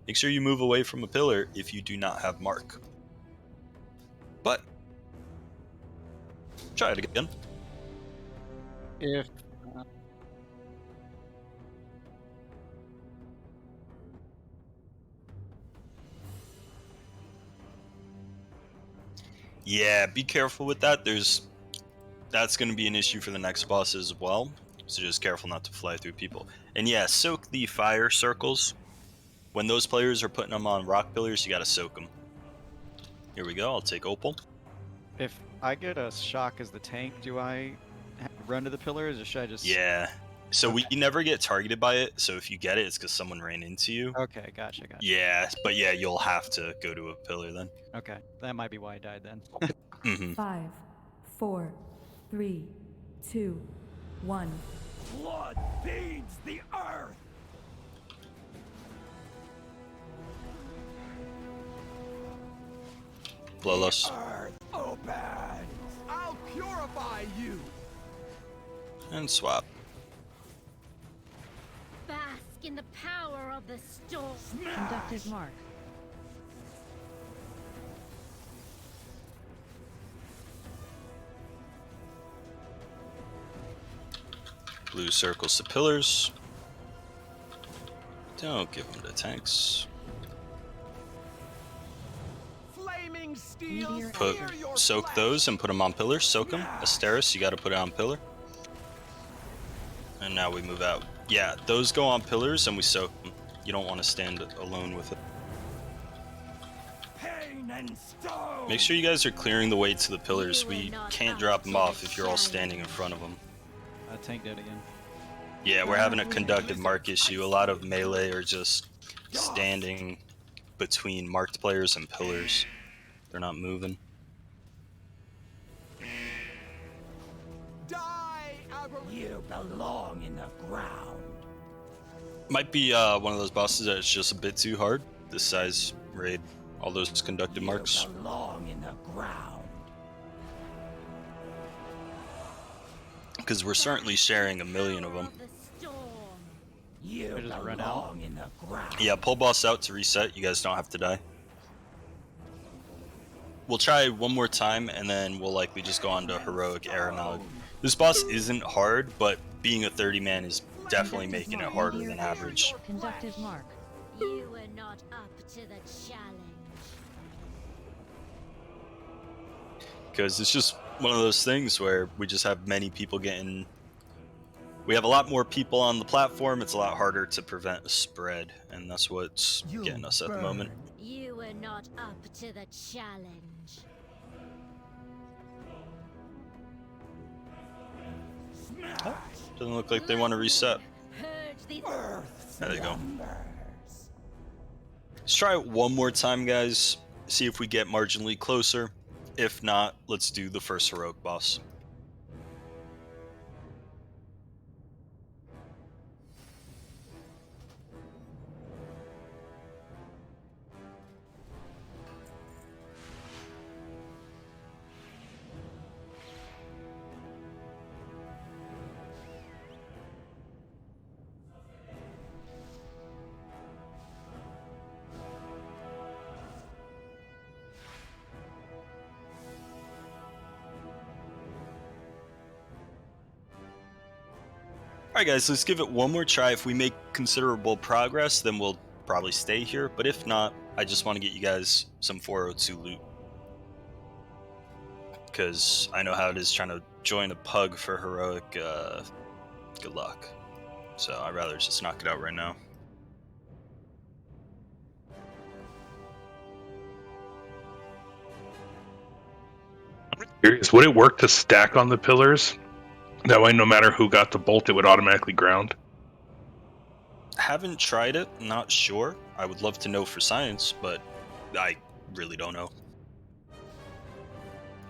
Make sure you move away from a pillar if you do not have mark. But try it again. If Yeah, be careful with that. That's going to be an issue for the next boss as well. So just careful not to fly through people. And yeah, soak the fire circles. When those players are putting them on rock pillars, you got to soak them. Here we go. I'll take Opal. if I get a shock as the tank, do I run to the pillars, or should I just? Yeah. So we never get targeted by it. So if you get it, it's because someone ran into you. Okay, gotcha. Yeah, but yeah, you'll have to go to a pillar then. Okay, that might be why I died then. Mm-hmm. 5, 4, 3, 2, 1. Blood feeds the earth. Flawless. Earth opens. I'll purify you. And swap. Bask in the power of the storm. Conductive mark. Blue circles to pillars. Don't give them to tanks. Flaming steel. Meteor Put sear your soak flesh. those and put them on pillars. Soak them. Asteris, you got to put it on pillar. And now we move out. Yeah, those go on pillars and we soak them. You don't want to stand alone with it. Pain and stone. Make sure you guys are clearing the way to the pillars. We can't drop them off if you're all standing in front of them. Tank dead again. Yeah, we're having a conductive mark issue. A lot of melee are just standing between marked players and pillars. They're not moving. Die, you belong in the ground. Might be one of those bosses that's just a bit too hard. This size raid, all those conductive marks. Belong in the ground. Because we're certainly sharing a million of them. You I just run out. belong in the ground. Yeah, pull boss out to reset. You guys don't have to die. We'll try one more time, and then we'll likely just go on to heroic Aeronog. This boss isn't hard, but being a 30-man is definitely making it harder than average. Conductive mark. You were not up to the challenge. Because it's just one of those things where we just have many people getting. We have a lot more people on the platform. It's a lot harder to prevent a spread, and that's what's getting us at the moment. You were not up to the challenge. Oh, doesn't look like they want to reset. Purge these There they go. Let's try it one more time, guys. See if we get marginally closer. If not, let's do the first heroic boss. Alright guys, let's give it one more try. If we make considerable progress, then we'll probably stay here. But if not, I just want to get you guys some 402 loot. Because I know how it is trying to join a pug for heroic. Good luck. So I'd rather just knock it out right now. Curious, would it work to stack on the pillars? That way, no matter who got the bolt, it would automatically ground. Haven't tried it, not sure. I would love to know for science, but I really don't know.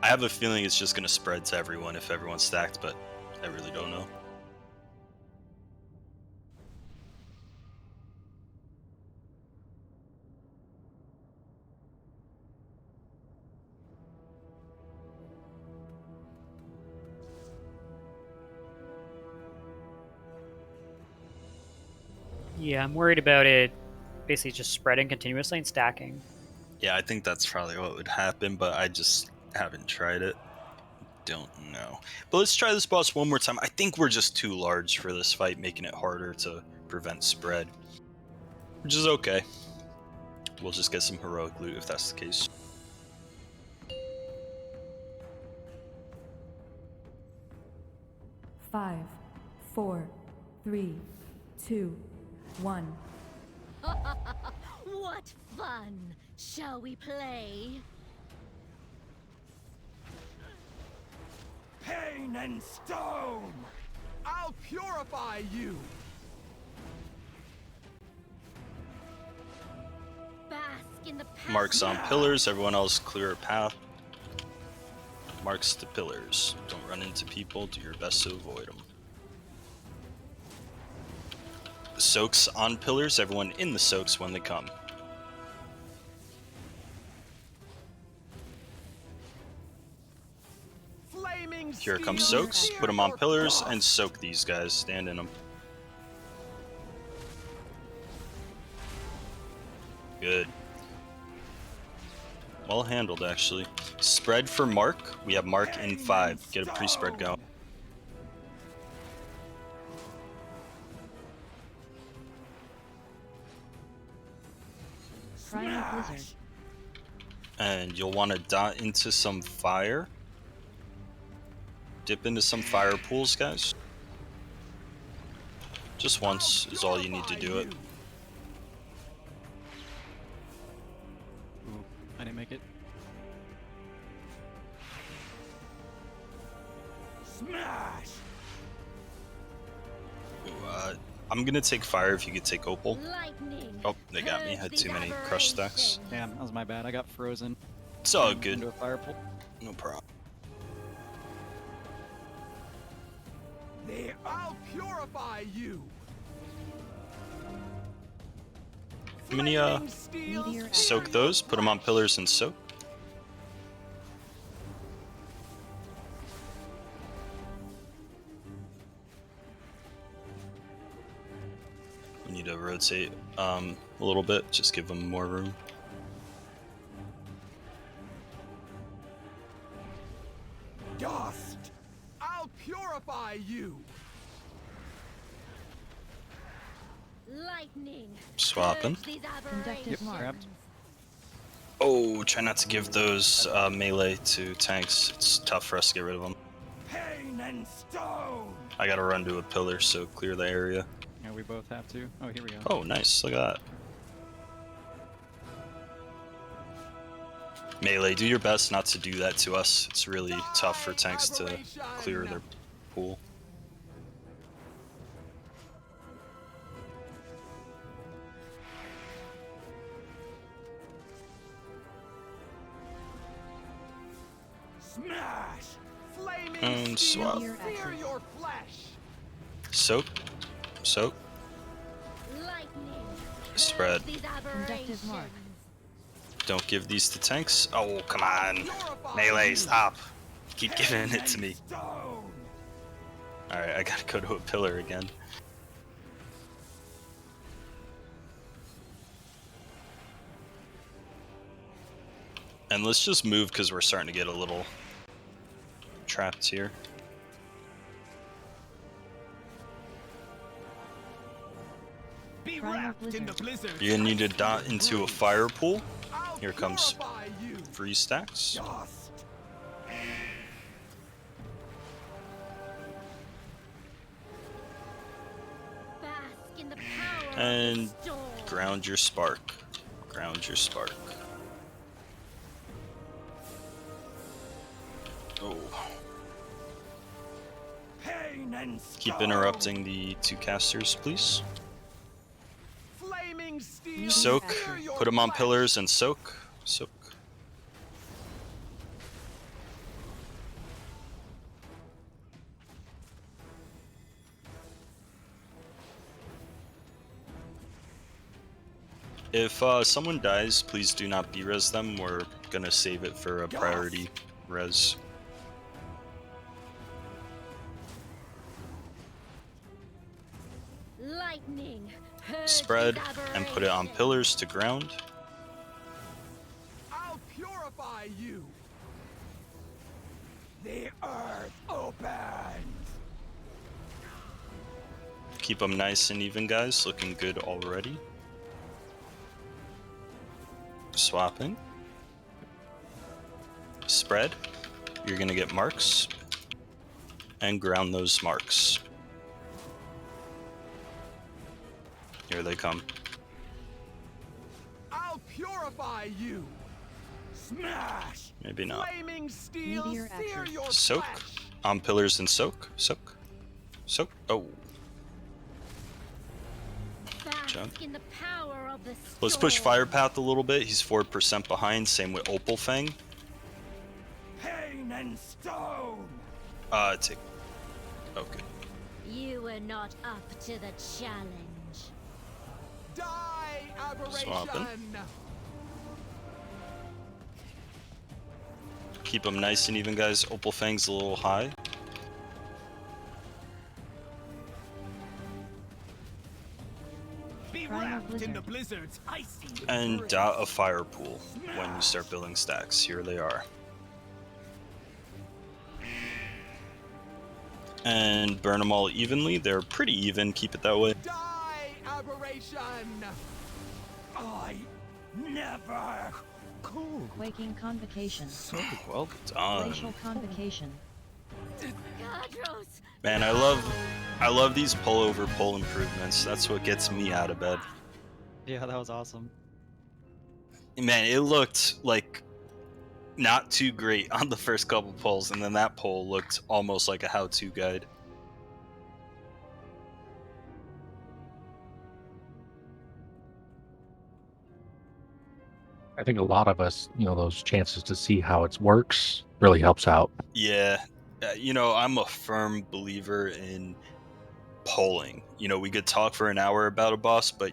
I have a feeling it's just going to spread to everyone if everyone's stacked, but I really don't know. Yeah, I'm worried about it basically just spreading continuously and stacking. Yeah, I think that's probably what would happen, but I just haven't tried it. Don't know. But let's try this boss one more time. I think we're just too large for this fight, making it harder to prevent spread. Which is okay. We'll just get some heroic loot if that's the case. Five, 4, 3, 2, 1. What fun! Shall we play? Pain and stone! I'll purify you! Bask in the power. Marks on pillars, everyone else clear a path. Marks to pillars. Don't run into people, do your best to avoid them. Soaks on pillars, everyone in the soaks when they come. Here comes soaks, put them on pillars and soak these guys, stand in them. Good. Well handled, actually. Spread for Mark. We have Mark in 5. Get a pre-spread going. Blizzard. And you'll want to dot into some fire. Dip into some fire pools, guys. Just once is all you need to do it. Ooh, I didn't make it. Smash! Ooh, I'm gonna take fire if you could take opal. Lightning. Oh, they got me. Had too many crush stacks. Damn, that was my bad. I got frozen. It's all good. Into a fire pool. No problem. I'll purify you! I'm gonna soak those, put them on pillars and soak. We need to rotate a little bit, just give them more room. Dust! I'll purify you! Lightning. Swapping. Purge these Conductive aberrations. mark. Grabbed. Oh, try not to give those melee to tanks. It's tough for us to get rid of them. Pain and stone. I gotta run to a pillar, so clear the area. Yeah, we both have to. Oh, here we go. Oh, nice. Look at that. Melee, do your best not to do that to us. It's really tough for tanks to clear their pool. Smash. Flaming And steel. swap. Sear your flesh. Soak. Soak. Lightning. Spread. These Conductive mark. aberrations. Don't give these to tanks. Oh, come on. Melee, stop. Keep giving it to me. Stone. Alright, I gotta go to a pillar again. And let's just move because we're starting to get a little trapped here. Be Primal wrapped in the blizzard. blizzard. You're gonna need to dot into a fire pool. I'll Here comes purify you. 3 stacks. Dust. Bask in the power And of the storm. ground your spark. Ground your spark. Oh. Pain and Keep stone. interrupting the 2 casters, please. Flaming steel. Soak. Sear your Put them on flesh. pillars and soak. Soak. If someone dies, please do not B-res them. We're gonna save it for a priority res. Lightning. Purge Spread these and put it on aberrations. pillars to ground. I'll purify you. The earth opens. Keep them nice and even, guys. Looking good already. Swapping. Spread. You're gonna get marks. And ground those marks. Here they come. I'll purify you. Smash. Maybe not. Flaming steel. Meteor Sear action. your Soak. flesh. On pillars and soak. Soak. Soak. Oh. Bask Jump. in the power of the Let's push storm. Fire Path a little bit. He's 4% behind. Same with Opal Fang. Pain and stone. Take. Oh, good. You were not up to the challenge. Die, Swapping. aberration. Keep them nice and even, guys. Opal Fang's a little high. Be Primal wrapped in the blizzard. blizzard's icy And embrace. dot a fire pool when you start building stacks. Here they are. And burn them all evenly. They're pretty even. Keep it that way. Die, aberration. I never. Quaking convocation. Well done. Glacial convocation. Gadros. Man, I love these pull over pull improvements. That's what gets me out of bed. Yeah, that was awesome. Man, it looked like not too great on the first couple pulls, and then that pull looked almost like a how-to guide. I think a lot of us, those chances to see how it works really helps out. Yeah, I'm a firm believer in polling. We could talk for an hour about a boss, but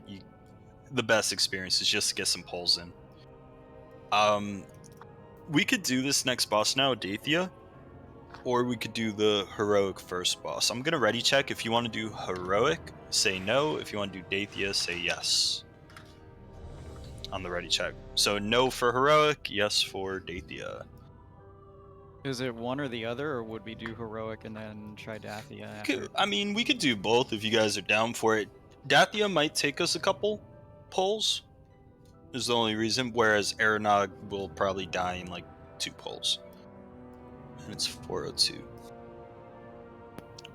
the best experience is just to get some polls in. We could do this next boss now, Dathia, or we could do the heroic first boss. I'm gonna ready check. If you want to do heroic, say no. If you want to do Dathia, say yes. On the ready check. So no for heroic, yes for Dathia. Is it one or the other, or would we do heroic and then try Dathia after? I mean, we could do both if you guys are down for it. Dathia might take us a couple pulls, is the only reason, whereas Aranog will probably die in like 2 pulls. And it's 402.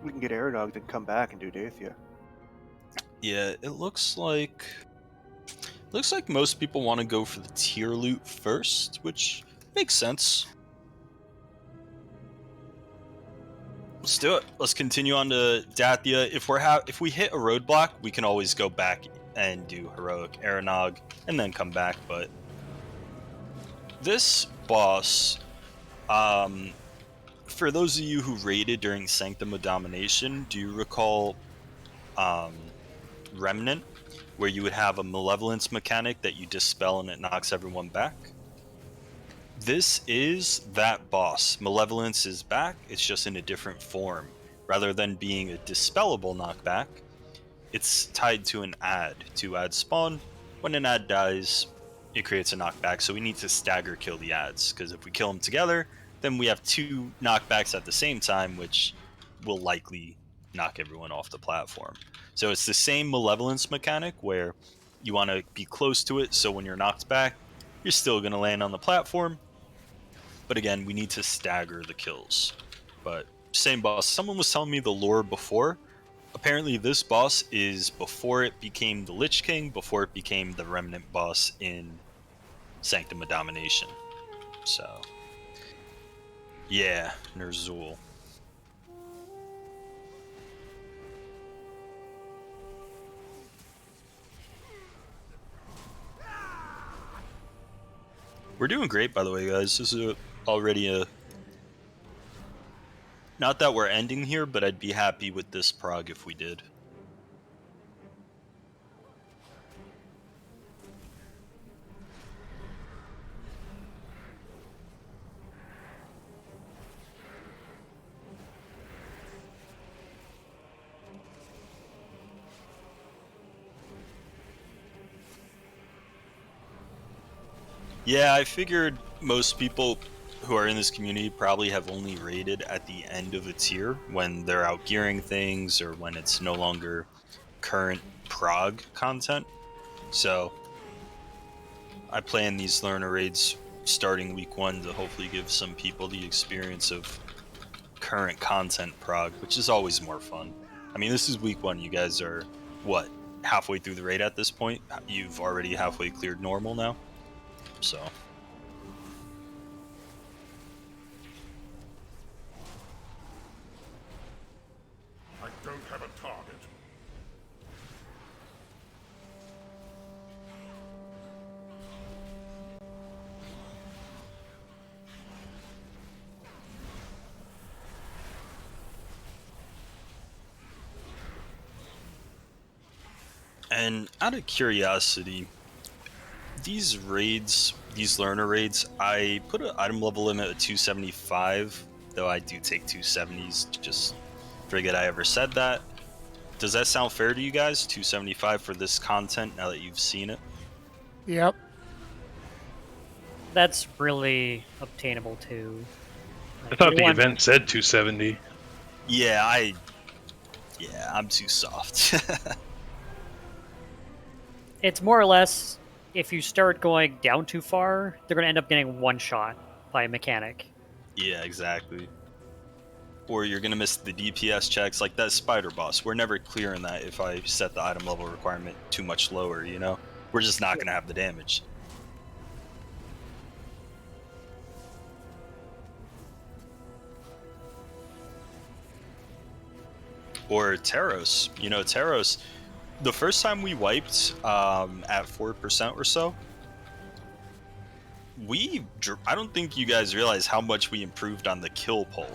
We can get Aranog, then come back and do Dathia. Yeah, it looks like most people want to go for the tier loot first, which makes sense. Let's do it. Let's continue on to Dathia. If we hit a roadblock, we can always go back and do heroic Aranog and then come back. But this boss, for those of you who raided during Sanctum of Domination, do you recall Remnant, where you would have a malevolence mechanic that you dispel and it knocks everyone back? This is that boss. Malevolence is back, it's just in a different form. Rather than being a dispellable knockback, it's tied to an ad, to ad spawn. When an ad dies, it creates a knockback, so we need to stagger kill the ads, because if we kill them together, then we have 2 knockbacks at the same time, which will likely knock everyone off the platform. So it's the same malevolence mechanic where you want to be close to it, so when you're knocked back, you're still going to land on the platform. But again, we need to stagger the kills. But same boss. Someone was telling me the lore before. Apparently this boss is before it became the Lich King, before it became the Remnant boss in Sanctum of Domination. So, yeah, Ner'zhul. We're doing great, by the way, guys. This is already a... Not that we're ending here, but I'd be happy with this prog if we did. Yeah, I figured most people who are in this community probably have only raided at the end of a tier when they're out gearing things or when it's no longer current prog content. So I plan these learner raids starting week 1 to hopefully give some people the experience of current content prog, which is always more fun. I mean, this is week 1. You guys are, what, halfway through the raid at this point? You've already halfway cleared normal now? So I don't have a target. And out of curiosity, these raids, these learner raids, I put an item level limit of 275, though I do take 270s, just forget I ever said that. Does that sound fair to you guys? 275 for this content now that you've seen it? Yep. That's really obtainable too. I thought the event said 270. Yeah, I'm too soft. It's more or less, if you start going down too far, they're going to end up getting one shot by a mechanic. Yeah, exactly. Or you're going to miss the DPS checks, like that spider boss. We're never clearing that if I set the item level requirement too much lower, you know? We're just not going to have the damage. Or Taros. You know, Taros, the first time we wiped at 4% or so, I don't think you guys realize how much we improved on the kill pull.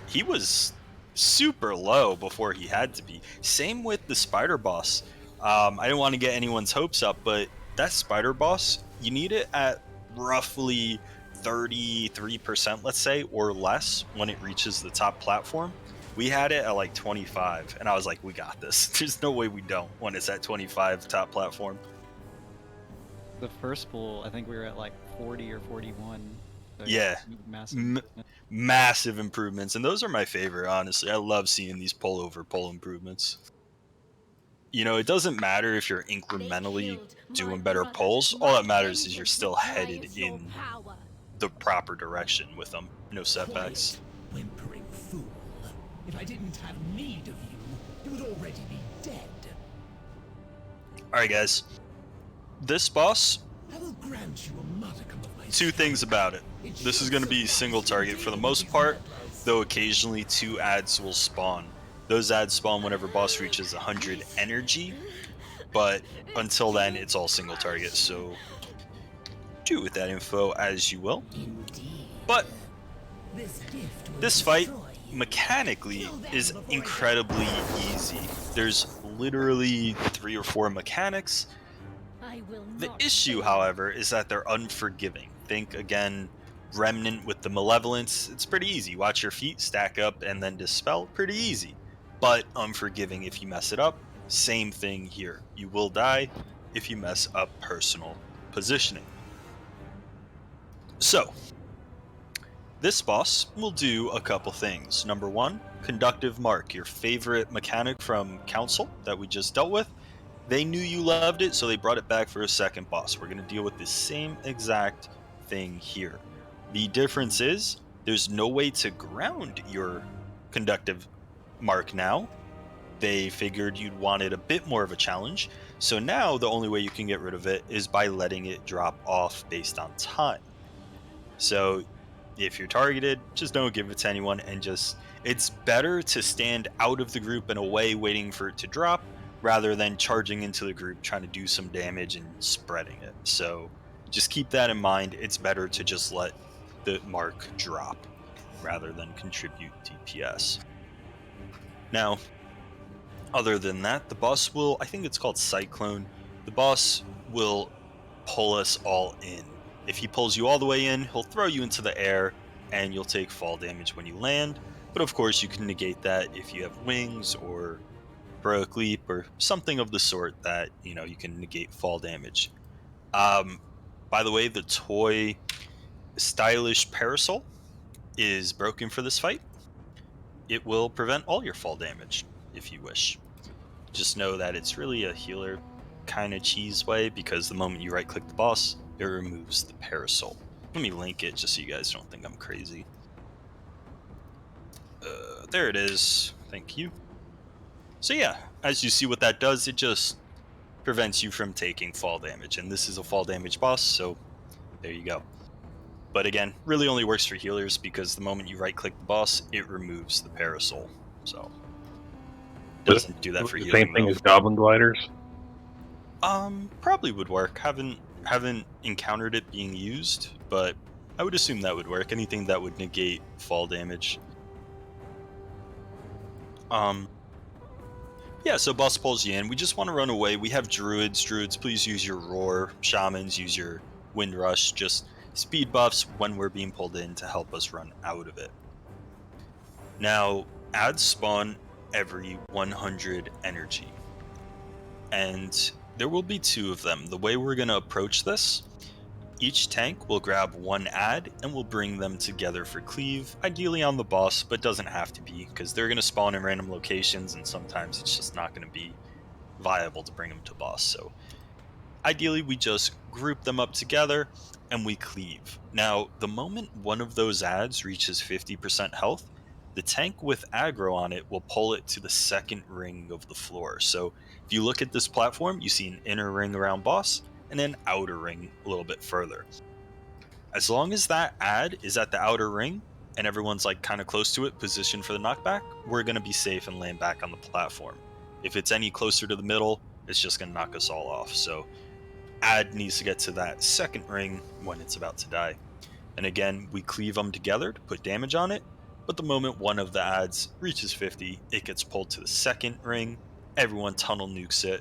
He was super low before he had to be. Same with the spider boss. I didn't want to get anyone's hopes up, but that spider boss, you need it at roughly 33%, let's say, or less when it reaches the top platform. We had it at like 25, and I was like, we got this. There's no way we don't when it's at 25 top platform. The first pool, I think we were at like 40 or 41. So yeah, massive improvements, and those are my favorite, honestly. I love seeing these pull improvements. you know, it doesn't matter if you're incrementally doing better pulls. All that matters is you're still headed in the proper direction with them. No setbacks. Whimpering fool. If I didn't have need of you, you would already be dead. Alright, guys. This boss, I will grant you a modicum of my two things about it. This is going to be single target for the most part, though occasionally 2 adds will spawn. Those adds spawn whenever boss reaches 100 energy, but until then, it's all single target, so do with that info as you will. But this fight, mechanically, is incredibly easy. There's literally 3 or 4 mechanics. The issue, however, is that they're unforgiving. Think, again, Remnant with the Malevolence. It's pretty easy. Watch your feet, stack up, and then dispel. Pretty easy. But unforgiving if you mess it up. Same thing here. You will die if you mess up personal positioning. So, this boss will do a couple things. Number 1, Conductive Mark, your favorite mechanic from Council that we just dealt with. They knew you loved it, so they brought it back for a second boss. We're going to deal with the same exact thing here. The difference is there's no way to ground your Conductive Mark now. They figured you'd wanted a bit more of a challenge, so now the only way you can get rid of it is by letting it drop off based on time. So if you're targeted, just don't give it to anyone, and just, it's better to stand out of the group and away waiting for it to drop rather than charging into the group trying to do some damage and spreading it. So just keep that in mind. It's better to just let the mark drop rather than contribute DPS. Now, other than that, the boss will, I think it's called Cyclone, the boss will pull us all in. If he pulls you all the way in, he'll throw you into the air and you'll take fall damage when you land. But of course you can negate that if you have wings or heroic leap or something of the sort that, you know, you can negate fall damage. By the way, the toy stylish parasol is broken for this fight. It will prevent all your fall damage if you wish. Just know that it's really a healer kind of cheese way, because the moment you right click the boss, it removes the parasol. Let me link it just so you guys don't think I'm crazy. There it is. Thank you. So yeah, as you see what that does, it just prevents you from taking fall damage. And this is a fall damage boss, so there you go. But again, really only works for healers because the moment you right click the boss, it removes the parasol. So doesn't do that for healing. Same thing as Goblin Gliders? Probably would work. Haven't encountered it being used, but I would assume that would work. Anything that would negate fall damage. Yeah, so boss pulls you in. We just want to run away. We have druids. Druids, please use your roar. Shamans, use your wind rush. Just speed buffs when we're being pulled in to help us run out of it. Now, adds spawn every 100 energy. And there will be 2 of them. The way we're going to approach this, each tank will grab 1 add and we'll bring them together for cleave, ideally on the boss, but doesn't have to be because they're going to spawn in random locations and sometimes it's just not going to be viable to bring them to boss. So ideally we just group them up together and we cleave. Now, the moment one of those adds reaches 50% health, the tank with aggro on it will pull it to the second ring of the floor. So if you look at this platform, you see an inner ring around boss and an outer ring a little bit further. As long as that add is at the outer ring and everyone's like kind of close to it, positioned for the knockback, we're going to be safe and land back on the platform. If it's any closer to the middle, it's just going to knock us all off. So add needs to get to that second ring when it's about to die. And again, we cleave them together to put damage on it, but the moment one of the adds reaches 50, it gets pulled to the second ring, everyone tunnel nukes it,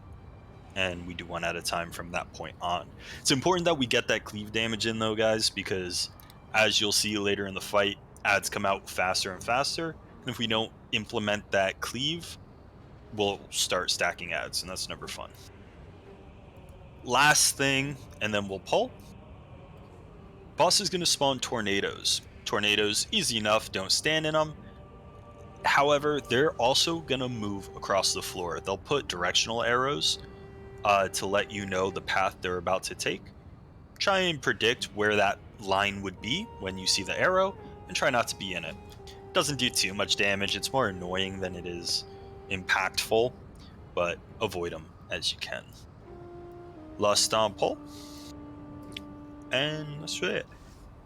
and we do 1 at a time from that point on. It's important that we get that cleave damage in though, guys, because as you'll see later in the fight, adds come out faster and faster, and if we don't implement that cleave, we'll start stacking adds, and that's never fun. Last thing, and then we'll pull. Boss is going to spawn tornadoes. Tornadoes, easy enough, don't stand in them. However, they're also gonna move across the floor. They'll put directional arrows to let you know the path they're about to take. Try and predict where that line would be when you see the arrow, and try not to be in it. Doesn't do too much damage. It's more annoying than it is impactful, but avoid them as you can. Lust on pull, and that's it.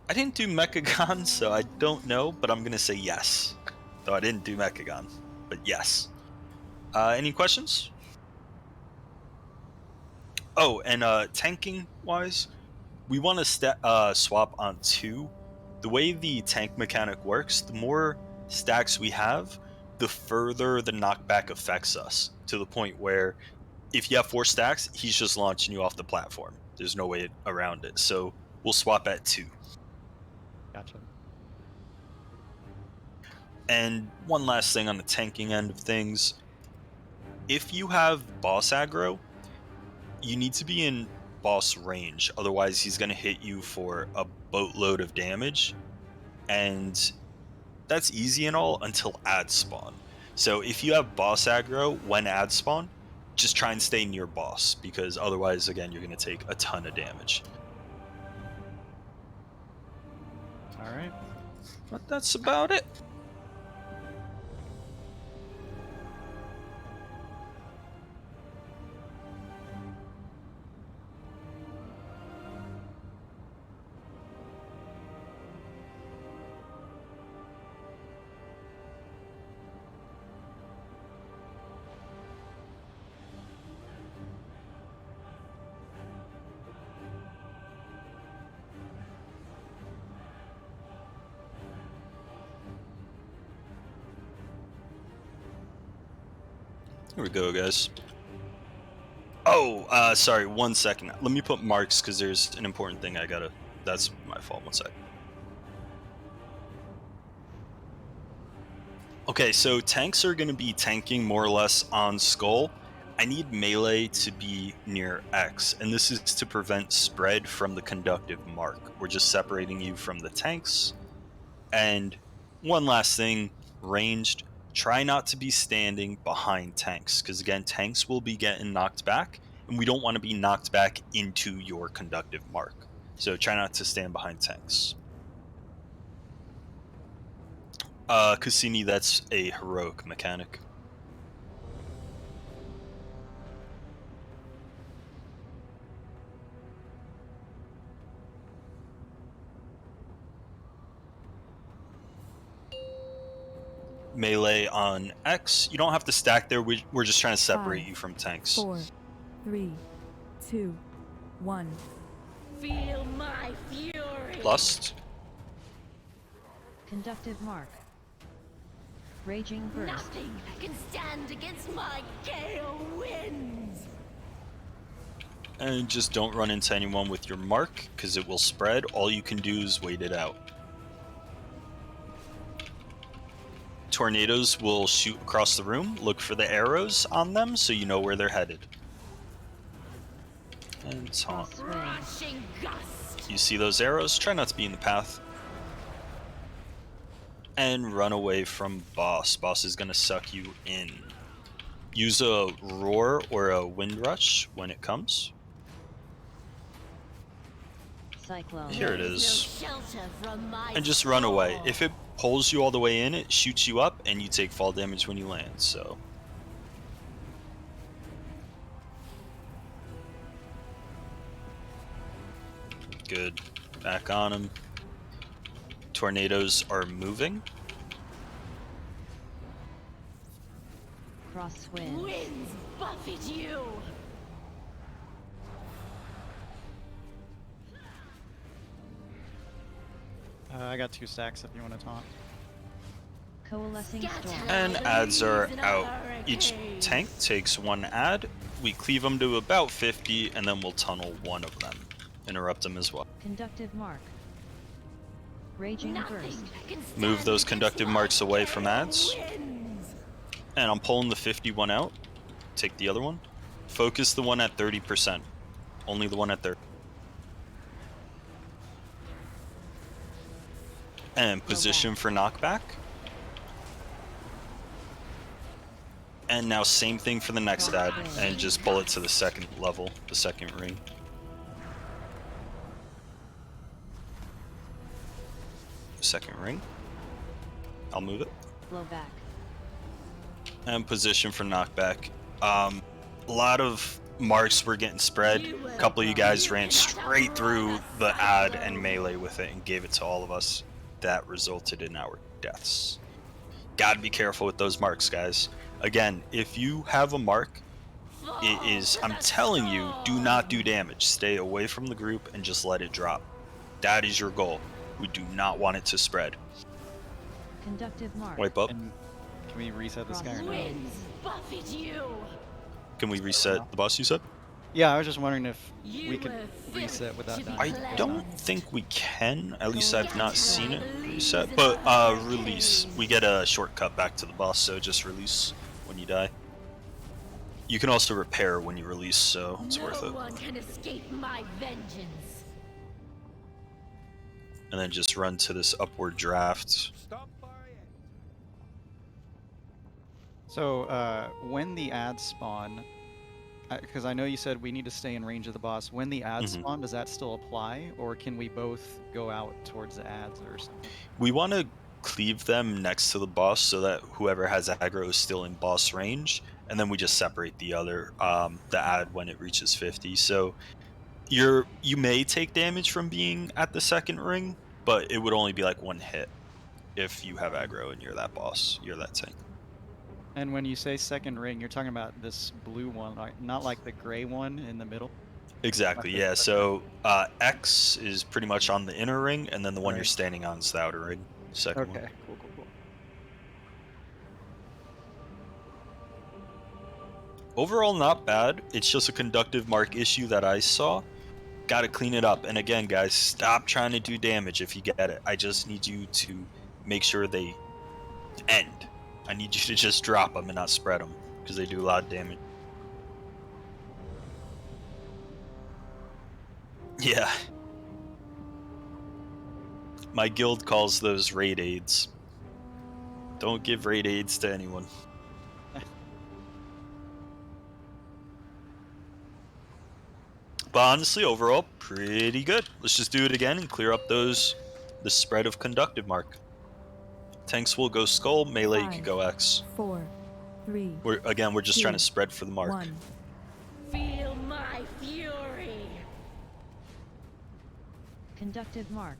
I didn't do Mechagon, so I don't know, but I'm gonna say yes. Though I didn't do Mechagon, but yes. Any questions? Oh, and tanking wise, we want to swap on 2. The way the tank mechanic works, the more stacks we have, the further the knockback affects us, to the point where if you have 4 stacks, he's just launching you off the platform. There's no way around it. So we'll swap at 2. Gotcha. And one last thing on the tanking end of things. If you have boss aggro, you need to be in boss range. Otherwise, he's going to hit you for a boatload of damage. And that's easy and all until ads spawn. So if you have boss aggro when ads spawn, just try and stay near boss, because otherwise, again, you're going to take a ton of damage. All right. But that's about it. Here we go, guys. Oh, sorry, 1 second. Let me put marks, because there's an important thing I gotta... That's my fault, 1 sec. Okay, so tanks are gonna be tanking more or less on Skull. I need melee to be near X, and this is to prevent spread from the conductive mark. We're just separating you from the tanks. And one last thing, ranged. Try not to be standing behind tanks, because again, tanks will be getting knocked back, and we don't want to be knocked back into your conductive mark. So try not to stand behind tanks. Cassini, that's a heroic mechanic. Melee on X. You don't have to stack there. We're just trying to separate you from tanks. 4, 3, 2, 1. Feel my fury. Lust. Conductive mark. Raging burst. Nothing can stand against my gale winds. And just don't run into anyone with your mark, because it will spread. All you can do is wait it out. Tornadoes will shoot across the room. Look for the arrows on them so you know where they're headed. And taunt. Rushing gust. You see those arrows? Try not to be in the path. And run away from boss. Boss is going to suck you in. Use a roar or a wind rush when it comes. Cyclone. Here it is. No shelter from my And just run away. If it pulls you all the way in, it shoots you up, and you take fall damage when you land, so... Good. Back on him. Tornadoes are moving. Crosswind. Winds buffet you. I got 2 stacks if you want to taunt. Coalescing storm. And ads are out. Each tank takes 1 ad. We cleave them to about 50, and then we'll tunnel 1 of them. Interrupt them as well. Conductive mark. Raging burst. Move those conductive marks away from ads. And I'm pulling the 51 out. Take the other one. Focus the one at 30%. Only the one at 30. And position for knockback. And now same thing for the next ad, and just pull it to the second level, the second ring. Second ring. I'll move it. Blow back. And position for knockback. A lot of marks were getting spread. A couple of you guys ran straight through the ad and melee with it and gave it to all of us. That resulted in our deaths. Gotta be careful with those marks, guys. Again, if you have a mark, it is, I'm telling you, do not do damage. Stay away from the group and just let it drop. That is your goal. We do not want it to spread. Conductive mark. Wipe up. And can we reset this guy or no? Winds buffet you. Can we reset the boss, you said? Yeah, I was just wondering if we could reset without dying. I don't think we can. At least I've not seen it reset. But release. We get a shortcut back to the boss, so just release when you die. You can also repair when you release, so it's worth it. No one can escape my vengeance. And then just run to this upward draft. So when the ads spawn, because I know you said we need to stay in range of the boss. When the ads spawn, does that still apply, or can we both go out towards the ads or something? We want to cleave them next to the boss so that whoever has aggro is still in boss range, and then we just separate the other, the ad when it reaches 50. So you may take damage from being at the second ring, but it would only be like one hit if you have aggro and you're that boss, you're that tank. And when you say second ring, you're talking about this blue one, not like the gray one in the middle? Exactly, yeah. So X is pretty much on the inner ring, and then the one you're standing on is the outer ring. Second one. Okay, cool, cool, cool. Overall, not bad. It's just a conductive mark issue that I saw. Gotta clean it up. And again, guys, stop trying to do damage if you get it. I just need you to make sure they end. I need you to just drop them and not spread them, because they do a lot of damage. Yeah. My guild calls those raid aids. Don't give raid aids to anyone. But honestly, overall, pretty good. Let's just do it again and clear up the spread of conductive mark. Tanks will go skull, melee you could go X. 4, 3. We're just trying to spread for the mark. 1. Feel my fury. Conductive mark.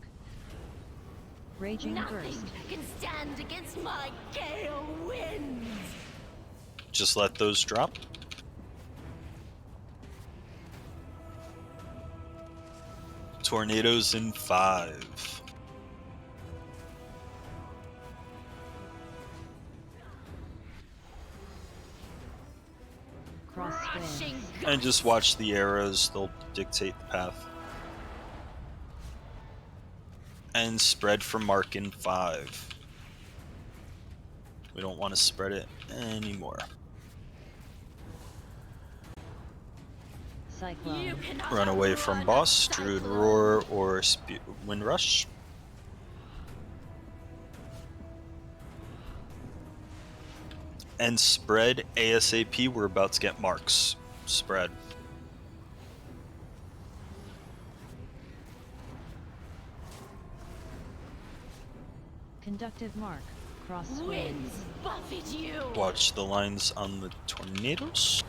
Raging Nothing burst. can stand against my gale winds. Just let those drop. Tornadoes in 5. Crashing And just watch the arrows, they'll dictate the path. And spread for mark in 5. We don't want to spread it anymore. Cyclone. Run away from boss, Druid Roar, or Wind Rush. And spread ASAP, we're about to get marks. Spread. Conductive mark. Cross winds buffet you. Watch the lines on the tornadoes.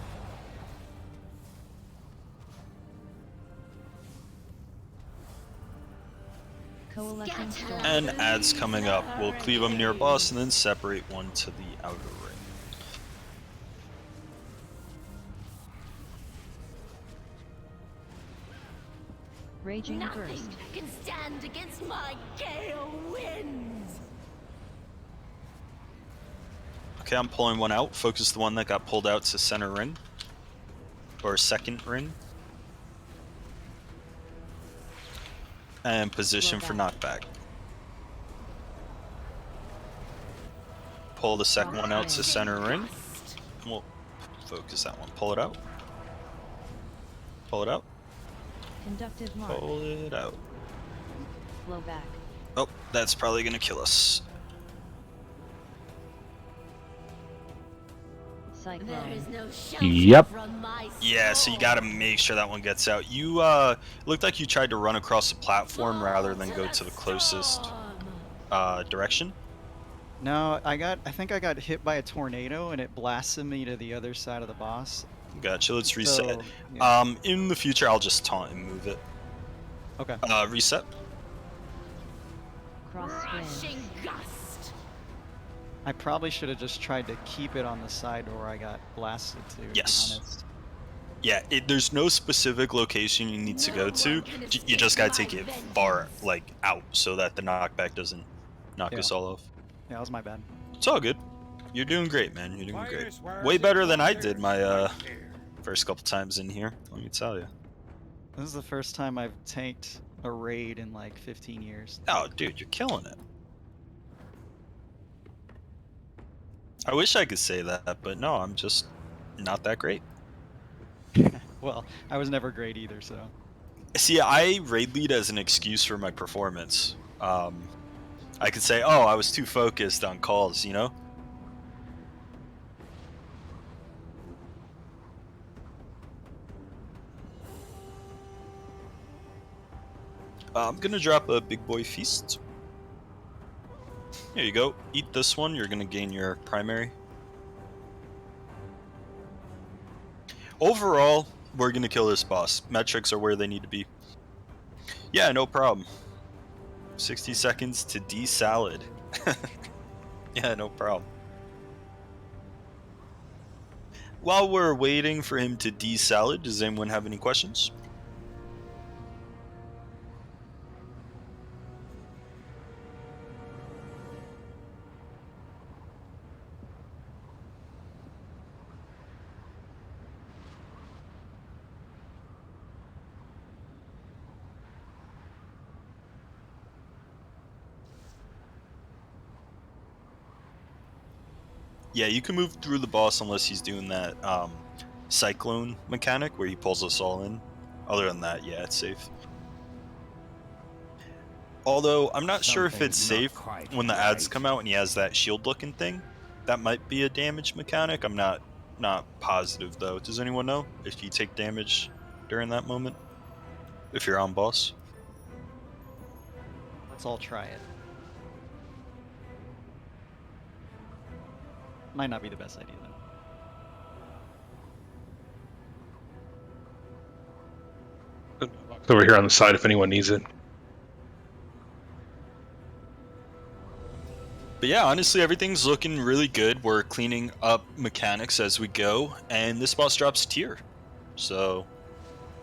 Coalescing storm. And ads coming up. We'll cleave them near boss and then separate one to the outer ring. Raging Nothing burst. can stand against my gale winds. Okay, I'm pulling one out. Focus the one that got pulled out to center ring. Or second ring. And position for knockback. Pull the second one out to center ring. And we'll focus that one. Pull it out. Pull it out. Conductive mark. Pull it out. Blow back. Oh, that's probably gonna kill us. Cyclone. Yep. Yeah, so you gotta make sure that one gets out. You looked like you tried to run across the platform rather than go to the closest direction. No, I think I got hit by a tornado and it blasted me to the other side of the boss. Gotcha. Let's reset. So, yeah. In the future, I'll just taunt and move it. Okay. Reset. Crosswind. I probably should have just tried to keep it on the side where I got blasted to. Yes. To be honest. Yeah, there's no specific location you need to go to. You just gotta take it far, like, out, so that the knockback doesn't knock us all off. Yeah, that was my bad. It's all good. You're doing great, man. You're doing great. Way better than I did my first couple times in here, let me tell you. This is the first time I've tanked a raid in like 15 years. Oh, dude, you're killing it. I wish I could say that, but no, I'm just not that great. Well, I was never great either, so. See, I raid lead as an excuse for my performance. I could say, oh, I was too focused on calls, you know? I'm gonna drop a big boy feast. Here you go. Eat this one, you're gonna gain your primary. Overall, we're gonna kill this boss. Metrics are where they need to be. Yeah, no problem. 60 seconds to D-salad. Yeah, no problem. While we're waiting for him to D-salad, does anyone have any questions? Yeah, you can move through the boss unless he's doing that cyclone mechanic where he pulls us all in. Other than that, yeah, it's safe. Although, I'm not sure if it's safe when the ads come out and he has that shield looking thing. That might be a damage mechanic. I'm not positive though. Does anyone know if you take damage during that moment? If you're on boss? Let's all try it. Might not be the best idea though. It's over here on the side if anyone needs it. But yeah, honestly, everything's looking really good. We're cleaning up mechanics as we go, and this boss drops tier. So,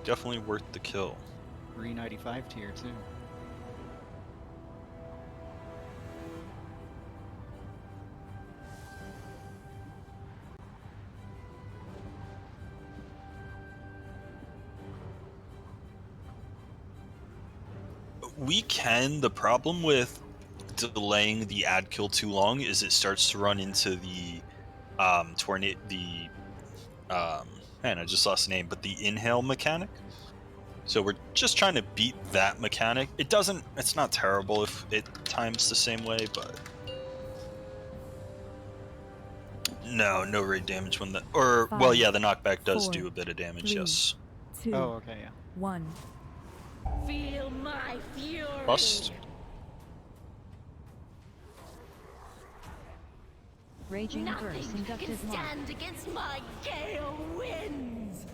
definitely worth the kill. 395 tier too. We can. The problem with delaying the ad kill too long is it starts to run into the tornado. Man, I just lost the name, but the inhale mechanic. So we're just trying to beat that mechanic. It's not terrible if it times the same way, but no raid damage when the well, yeah, the knockback does do a bit of damage. 3, Yes. 2, Oh, okay, yeah. 1. Feel my fury. Bust. Raging burst. Nothing can Inductive mark. stand against my gale winds.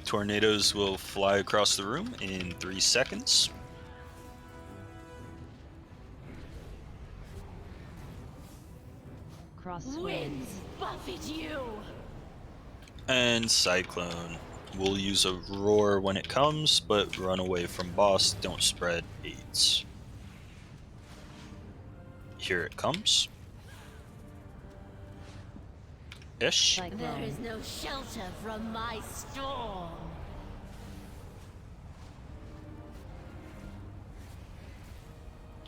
Tornadoes will fly across the room in 3 seconds. Winds buffet you. And Cyclone. We'll use a roar when it comes, but run away from boss. Don't spread aids. Here it comes. Ish. There is no shelter from my storm.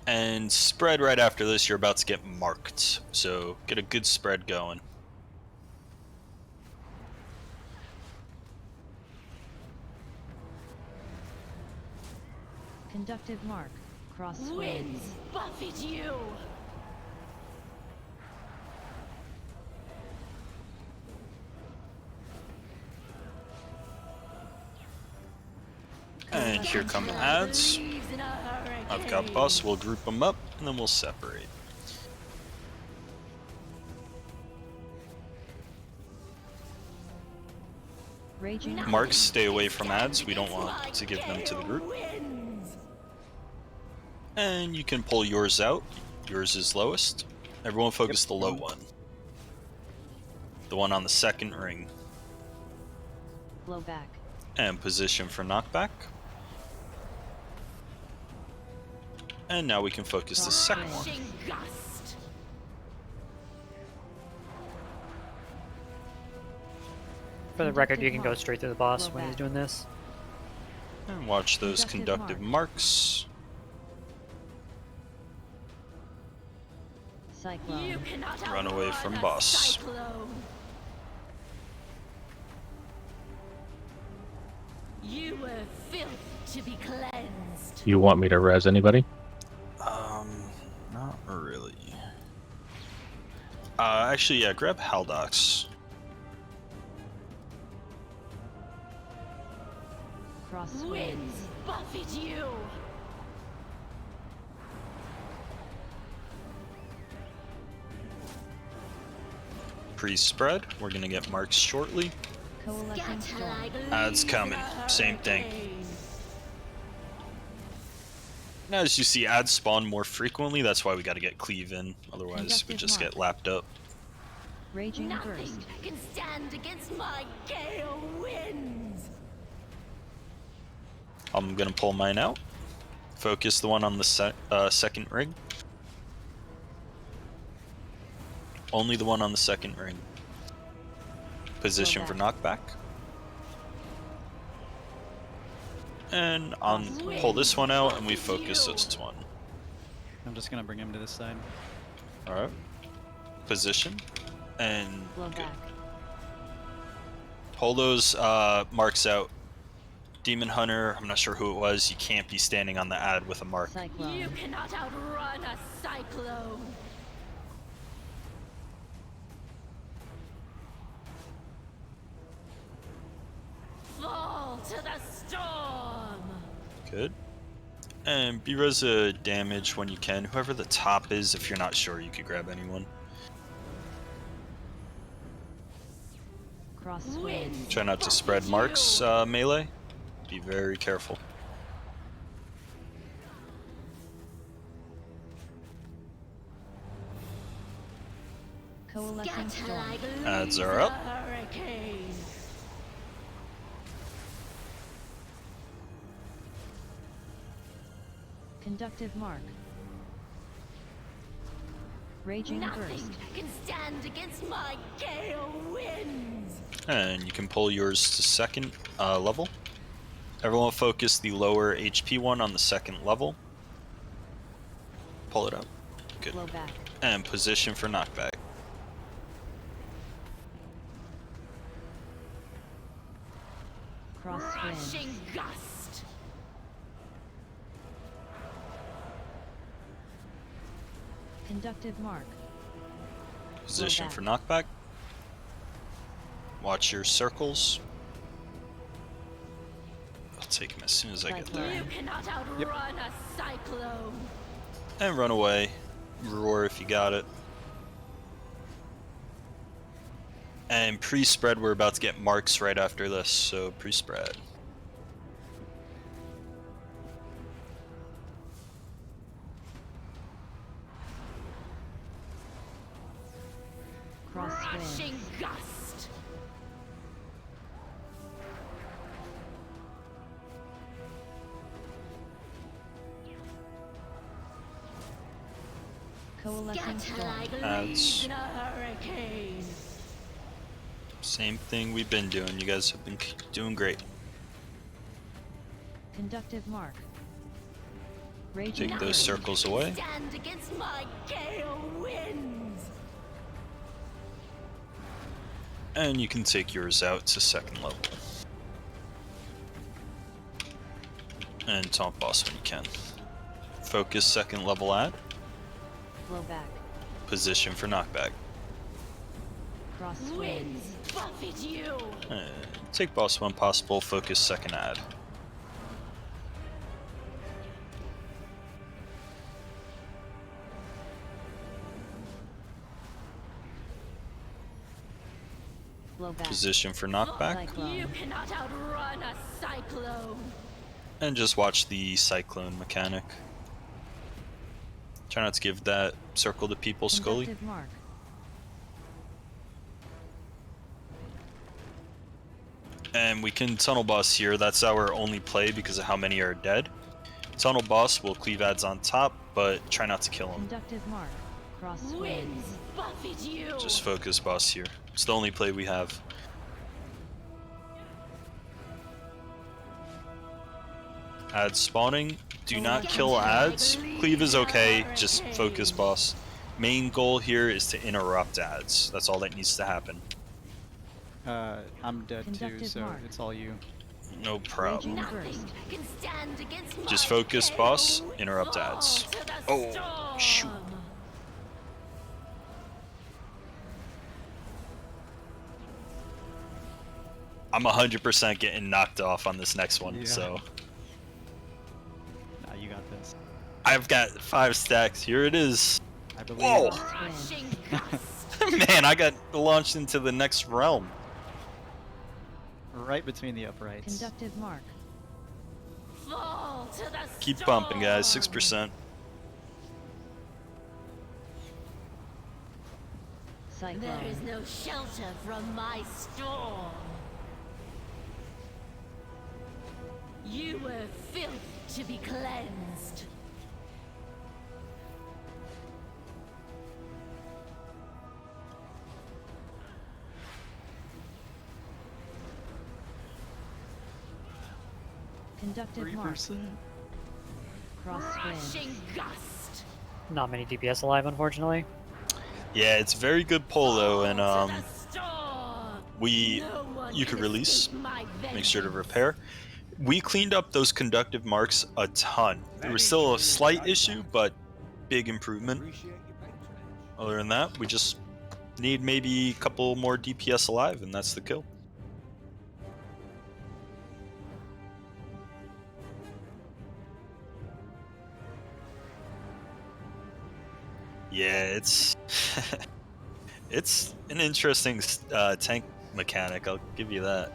And spread right after this, you're about to get marked. So get a good spread going. Conductive mark. Crosswinds. Buffet you. And here come ads. I've got boss. We'll group them up and then we'll separate. Raging Marks, stay away from ads. We don't want to give them to the group. And you can pull yours out. Yours is lowest. Everyone focus the low one. The one on the second ring. blow back. And position for knockback. And now we can focus the second one. For the record, you can go straight through the boss when he's doing this. And watch those conductive marks. Cyclone. Run away from boss. You were filth to be cleansed. You want me to res anybody? Not really. Actually, yeah, grab Haldox. Winds buffet you. Pre-spread. We're gonna get marks shortly. Coalescing storm. Ads coming. Same thing. Now, as you see, ads spawn more frequently. That's why we gotta get cleave in. Otherwise, we just get lapped up. Raging Nothing burst. can stand against my gale winds. I'm gonna pull mine out. Focus the one on the second ring. Only the one on the second ring. Position for knockback. And pull this one out, and we focus this one. I'm just gonna bring him to this side. All right. Position, and Blow good. back. Pull those marks out. Demon Hunter, I'm not sure who it was. You can't be standing on the ad with a mark. Cyclone. You cannot outrun a cyclone. Fall to the storm. Good. And be-res a damage when you can. Whoever the top is, if you're not sure, you could grab anyone. Crosswinds. Try not to spread marks, melee. Be very careful. Coalescing storm. Ads are up. Conductive mark. Raging Nothing burst. can stand against my gale winds. And you can pull yours to second level. Everyone focus the lower HP one on the second level. Pull it up. Good. Blow back. And position for knockback. Crosswinds. Rushing gust. Conductive mark. Position back. for knockback. Watch your circles. I'll take him as soon as I get there. You cannot outrun a cyclone. And run away. Roar if you got it. And pre-spread, we're about to get marks right after this, so pre-spread. Crosswinds. Rushing gust. Coalescing Scatter storm. like Ads. leaves in a hurricane. Same thing we've been doing. You guys have been doing great. Conductive mark. Raging Take those burst. circles away. Stand against my gale winds. And you can take yours out to second level. And taunt boss when you can. Focus second level ad. Blowback. Position for knockback. Cross swing. Winds buffet you. Take boss when possible. Focus second ad. Blowback. Position for knockback. You cannot outrun a cyclone. And just watch the cyclone mechanic. Try not to give that circle to people, Scully. Conductive mark. And we can tunnel boss here. That's our only play because of how many are dead. Tunnel boss will cleave ads on top, but try not to kill him. Conductive mark. Cross swing. Winds buffet you. Just focus boss here. It's the only play we have. Ads spawning. Do not kill ads. Cleave is okay. Just focus boss. Main goal here is to interrupt ads. That's all that needs to happen. I'm dead too, Conductive so mark. it's all you. No problem. Raging burst. Can stand against Just my focus tail. boss. Interrupt ads. Fall to the Oh, storm. shoot. I'm 100% getting knocked off on this next one, Yeah. so Nah, you got this. I've got 5 stacks. Here it is. I believe. Whoa! Rushing gust. Man, I got launched into the next realm. Right between the uprights. Conductive mark. Fall to the Keep bumping, guys. storm. 6%. Cyclone. There is no shelter from my storm. You were filth to be cleansed. Conductive mark. 3%. Cross swing. Rushing gust. Not many DPS alive, unfortunately. Yeah, it's very good pull though, and Fall to the storm. we No one you could can release. escape my Make sure to vengeance. repair. We cleaned up those conductive marks a ton. There was still a slight issue, but big improvement. Other than that, we just need maybe a couple more DPS alive, and that's the kill. Yeah, it's it's an interesting tank mechanic. I'll give you that.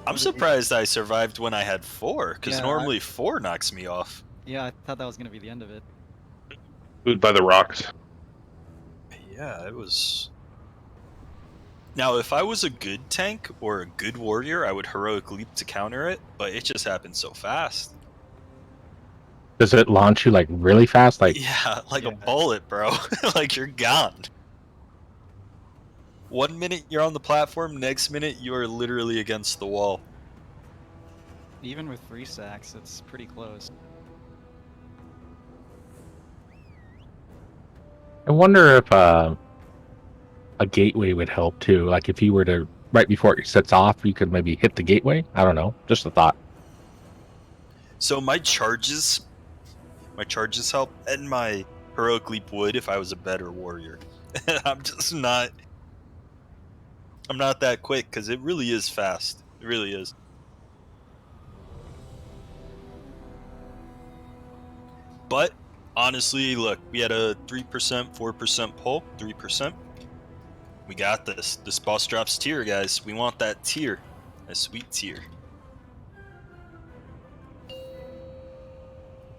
I'm surprised I survived when I had 4, because Yeah, normally 4 knocks me off. Yeah, I thought that was gonna be the end of it. Food by the rocks. Yeah, it was. Now, if I was a good tank or a good warrior, I would heroic leap to counter it, but it just happened so fast. Does it launch you like really fast? Like Yeah, like a Yeah. bullet, bro. Like you're gone. 1 minute you're on the platform, next minute you are literally against the wall. Even with 3 stacks, it's pretty close. I wonder if a gateway would help too. Like if you were to right before it sets off, you could maybe hit the gateway. I don't know. Just a thought. So my charges help, and my heroic leap would if I was a better warrior. I'm just not. I'm not that quick because it really is fast. It really is. But honestly, look, we had a 3%, 4% pull, 3%. We got this. This boss drops tier, guys. We want that tier, a sweet tier.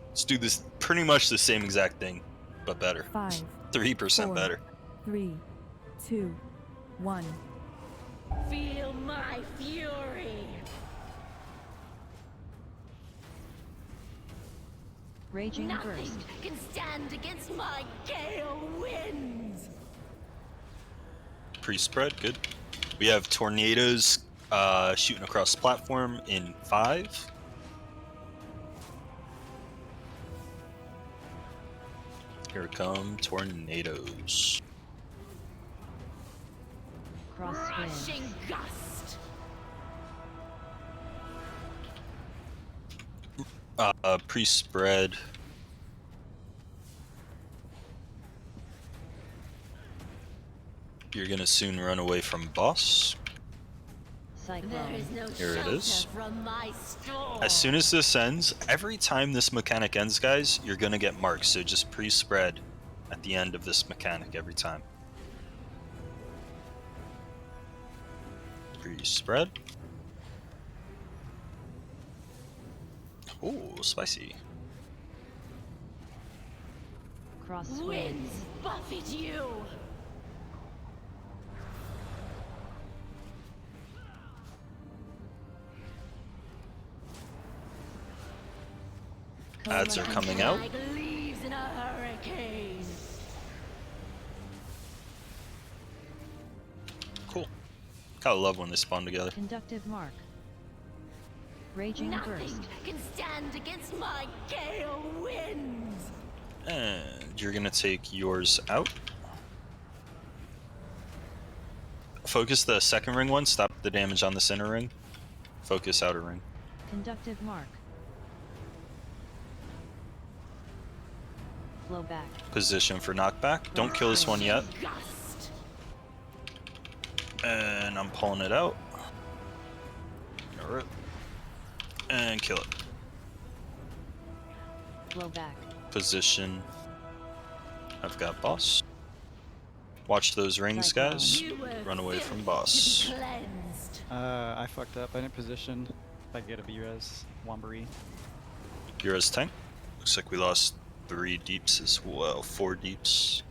Let's do this pretty much the same exact thing, but better. 5, 3% 4, better. 3, 2, 1. Feel my fury. Raging Nothing burst. can stand against my gale winds. Pre-spread, good. We have tornadoes shooting across the platform in 5. Here come tornadoes. Cross swing. Rushing gust. Pre-spread. You're gonna soon run away from boss. Here it is. As soon as this ends, every time this mechanic ends, guys, you're gonna get marks. So just pre-spread at the end of this mechanic every time. Pre-spread. Ooh, spicy. Winds buffet you. Ads are coming out. Like leaves in a hurricane. Cool. Gotta love when they spawn together. Conductive mark. Raging Nothing burst. can stand against my gale winds. And you're gonna take yours out. Focus the second ring one. Stop the damage on this inner ring. Focus outer ring. Conductive mark. Blow back. Position for knockback. Don't kill this one yet. And I'm pulling it out. Alright. And kill it. Blow back. Position. I've got boss. Watch those rings, guys. Run away from boss. I fucked up. I didn't position. If I get a V-Res, Wombury. Yours tank. Looks like we lost 3 deeps as well. 4 deeps.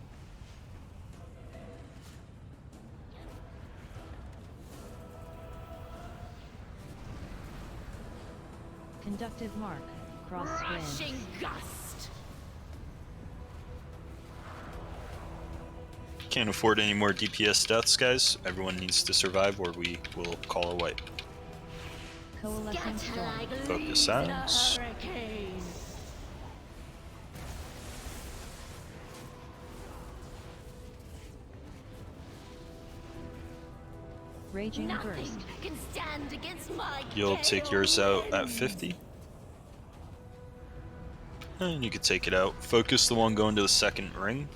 Conductive mark. Crosswind. Rushing gust. Can't afford any more DPS deaths, guys. Everyone needs to survive or we will call a wipe. Coalescing storm. Focus sounds. Raging Nothing burst. can stand against my You'll take yours out at 50. And you can take it out. Focus the one going to the second ring.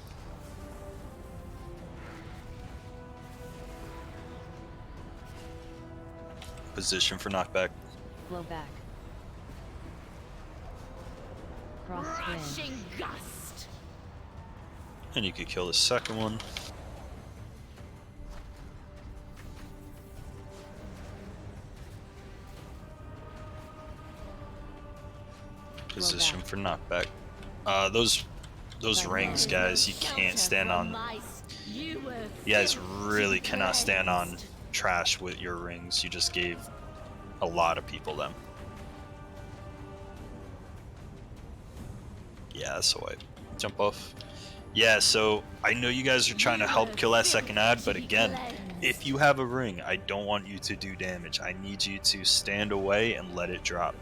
Position for knockback. Blow back. Crosswind. Rushing gust. And you could kill the second one. Position for knockback. Those rings, guys, you can't stand on. You guys really cannot stand on trash with your rings. You just gave a lot of people them. Yeah, that's a wipe. Jump off. Yeah, so I know you guys are trying to help kill that second ad, but again, if you have a ring, I don't want you to do damage. I need you to stand away and let it drop.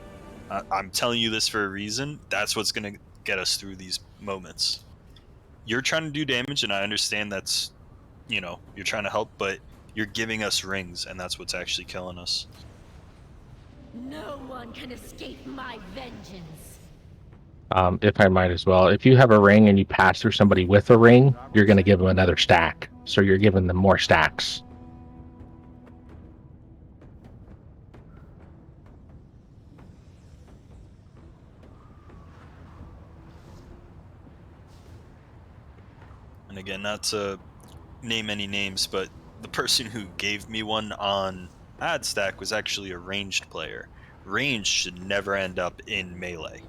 I'm telling you this for a reason. That's what's going to get us through these moments. You're trying to do damage, and I understand that's, you know, you're trying to help, but you're giving us rings, and that's what's actually killing us. No one can escape my vengeance. If I might as well, if you have a ring and you pass through somebody with a ring, you're going to give them another stack. So you're giving them more stacks. And again, not to name any names, but the person who gave me one on ad stack was actually a ranged player. Ranged should never end up in melee.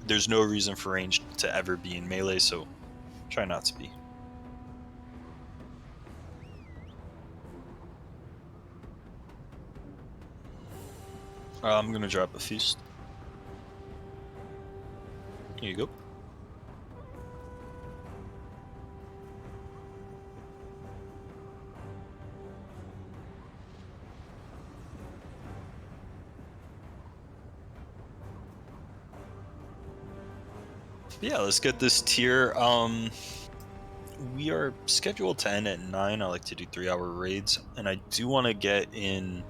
There's no reason for ranged to ever be in melee, so try not to be. I'm gonna drop a feast. Here you go. Yeah, let's get this tier. We are scheduled to end at 9. I like to do 3-hour raids, and I do want to get in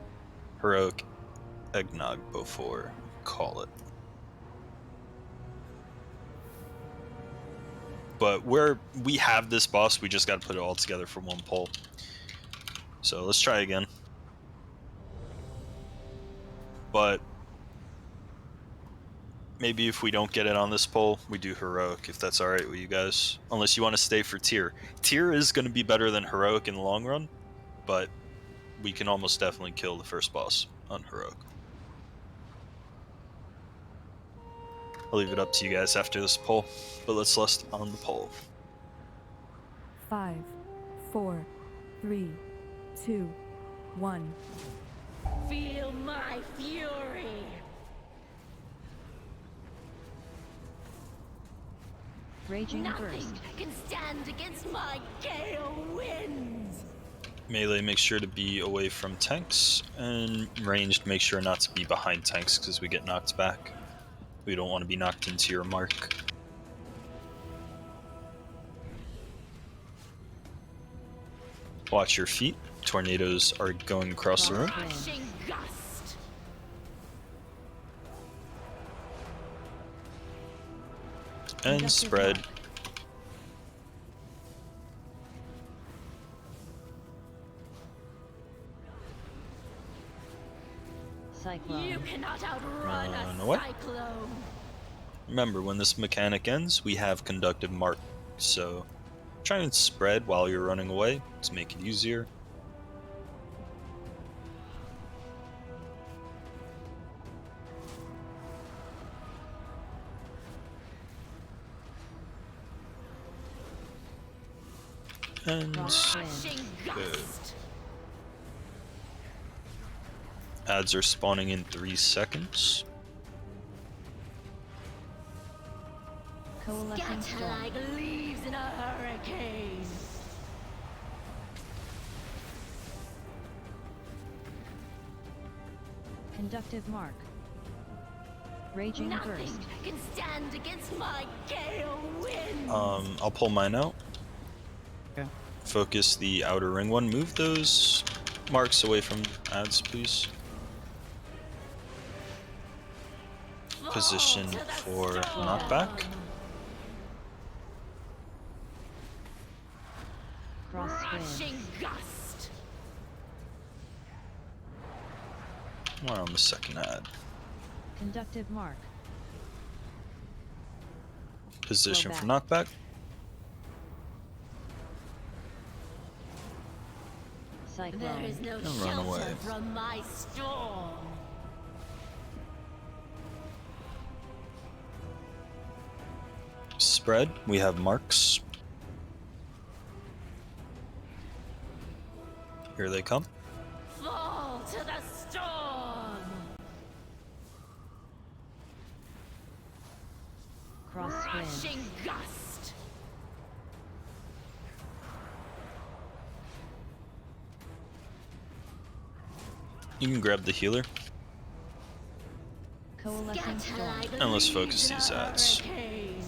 Heroic Eggnog before call it. But where we have this boss, we just got to put it all together for one pull. So let's try again. But maybe if we don't get it on this pull, we do Heroic, if that's alright with you guys. Unless you want to stay for Tier. Tier is going to be better than Heroic in the long run, but we can almost definitely kill the first boss on Heroic. I'll leave it up to you guys after this poll, but let's list on the poll. 5, 4, 3, 2, 1. Feel my fury. Raging Nothing burst. can stand against my gale winds. Melee, make sure to be away from tanks, and ranged, make sure not to be behind tanks because we get knocked back. We don't want to be knocked into your mark. Watch your feet. Tornadoes are going across the room. Crashing gust. And spread. Cyclone. You cannot outrun Run a away. cyclone. Remember, when this mechanic ends, we have conductive mark, so try and spread while you're running away to make it easier. And Crashing good. gust. Ads are spawning in 3 seconds. Coalescing Scatter storm. like leaves in a hurricane. Conductive mark. Raging Nothing burst. can stand against my gale winds. I'll pull mine out. Okay. Focus the outer ring one. Move those marks away from ads, please. Position for knockback. Crosswind. Crashing gust. We're on the second ad. Conductive mark. Position for back. knockback. There Cyclone. is no And run shelter away. from my storm. Spread. We have marks. Here they come. Fall to the storm. Crosswind. Crashing gust. You can grab the healer. Coalescing Scatter storm. like And let's leaves focus in a these ads. hurricane.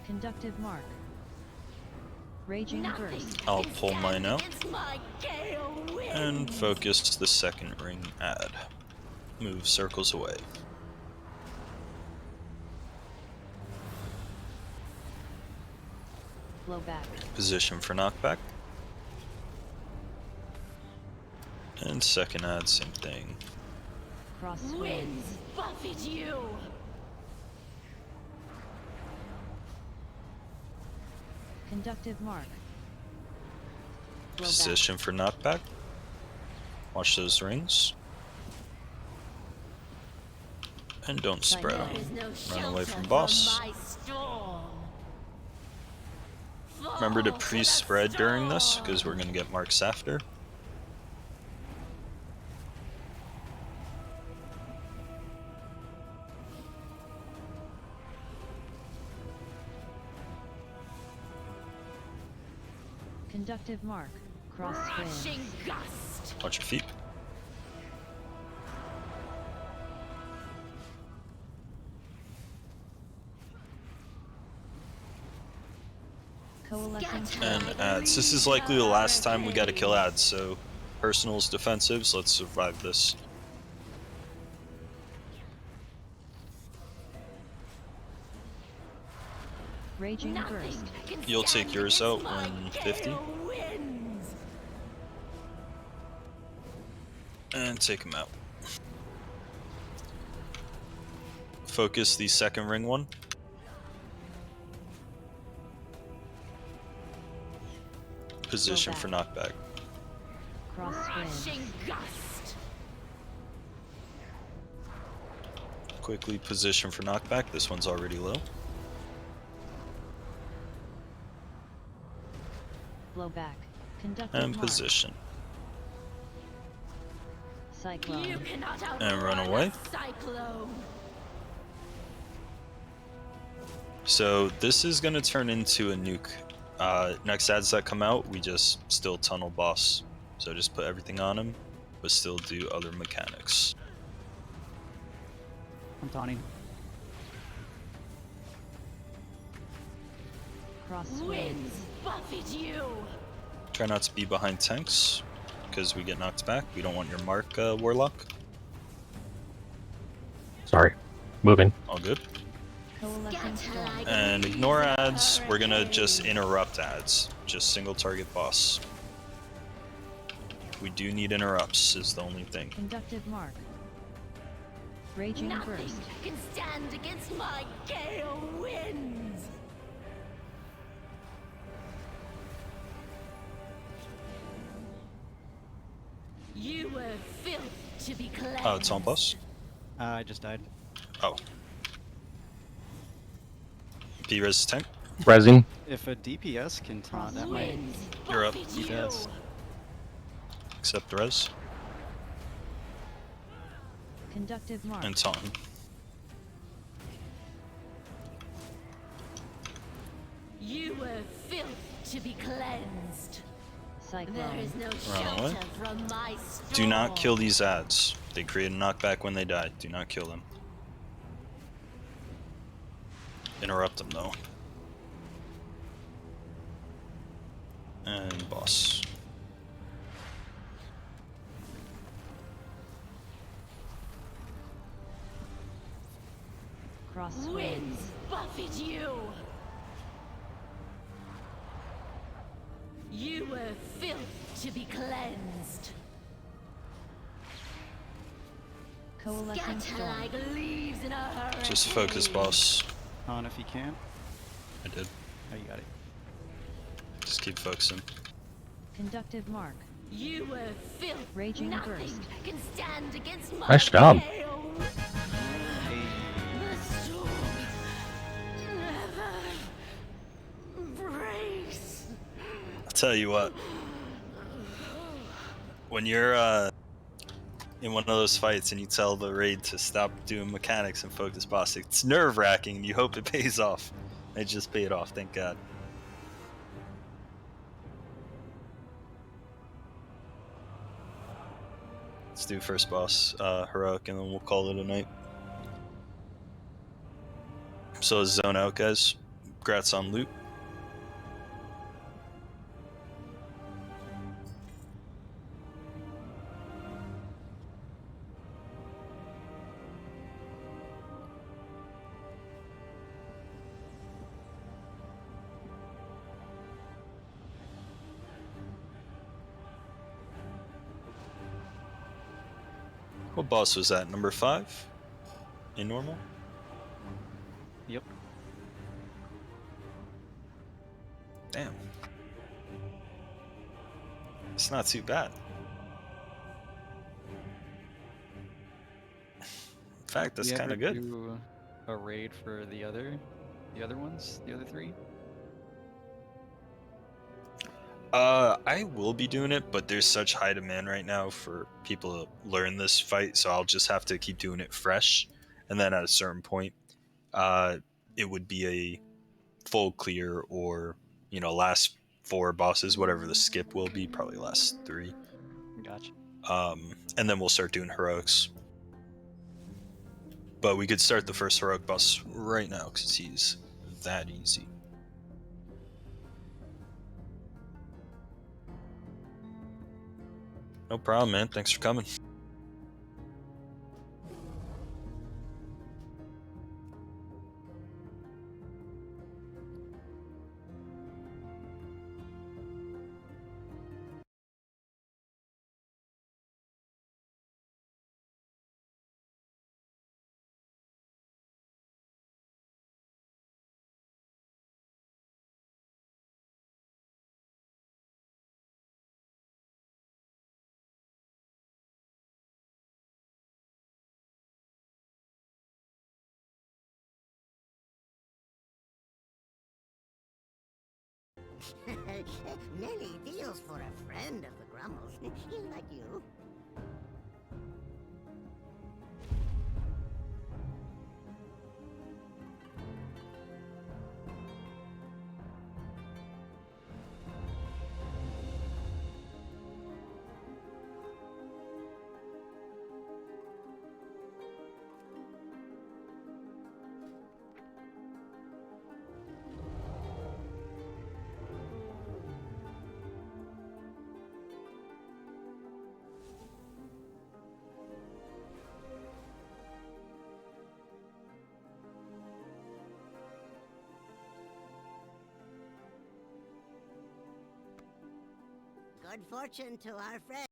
Conductive mark. Raging Nothing burst. I'll can pull stand mine out. against my gale And winds. focus the second ring ad. Move circles away. Blow back. Position for knockback. And second ad, same thing. Crosswind. Winds buffet you. Conductive mark. Blow back. Position for knockback. Watch those rings. And don't spread There them. is no Run shelter away from boss. my storm. Remember to Fall the pre-spread during this, storm. because we're going to get marks after. Conductive mark. Crosswind. Crashing gust. Watch your feet. Coalescing storm. And ads. This is likely the last time we got to kill ads, so personals, defensives, let's survive this. Raging Nothing Burst. can You'll stand take yours against out my when 50. gale winds. And take him out. Focus the second ring one. Position for knockback. Crosswind. Crashing gust. Quickly position for knockback. This one's already low. Blowback. Conductive And mark. position. Cyclone. You cannot And run outrun away. a cyclone. So this is going to turn into a nuke. Next ads that come out, we just still tunnel boss. So just put everything on him, but still do other mechanics. I'm taunting. Crosswind. Winds buffet you. Try not to be behind tanks, because we get knocked back. We don't want your mark, Warlock. Sorry. Moving. All good. Coalescing storm. And ignore ads. We're gonna just interrupt ads. Just single target boss. We do need interrupts, is the only thing. Conductive mark. Raging Nothing Burst. can stand against my gale winds. You were filth to be cleansed. Oh, it's on boss. I just died. Oh. P-res tank. Resing. If a DPS can taunt, that might Winds You're up. buffet be you. best. Accept res. Conductive mark. And taunt. You were filth to be cleansed. There Cyclone. is no Run away. shelter from my storm. Do not kill these ads. They create a knockback when they die. Do not kill them. Interrupt them though. And boss. Crosswind. Winds buffet you. You were filth to be cleansed. Coalescing Scatter storm. like leaves in a hurricane. Just focus boss. Taunt if you can. I did. Oh, you got it. Just keep focusing. Conductive mark. You were filth. Raging Nothing Burst. can stand against my Nice job. gale. Hey, The storm never breaks. I'll tell you what. When you're in one of those fights and you tell the raid to stop doing mechanics and focus boss, it's nerve-wracking and you hope it pays off. It just paid off, thank God. Let's do first boss, heroic, and then we'll call it a night. So zone out, guys. Congrats on loot. What boss was that? Number 5? In normal? yep. Damn. It's not too bad. In fact, that's You kind of ever good. do a raid for the other ones, the other 3? I will be doing it, but there's such high demand right now for people to learn this fight, so I'll just have to keep doing it fresh. And then at a certain point, it would be a full clear or, you know, last 4 bosses, whatever the skip will be, probably last 3. Gotcha. And then we'll start doing heroics. But we could start the first heroic boss right now, because he's that easy. No problem, man. Thanks for coming. Nelly deals for a friend of the Grummles, like you. Good fortune to our friend.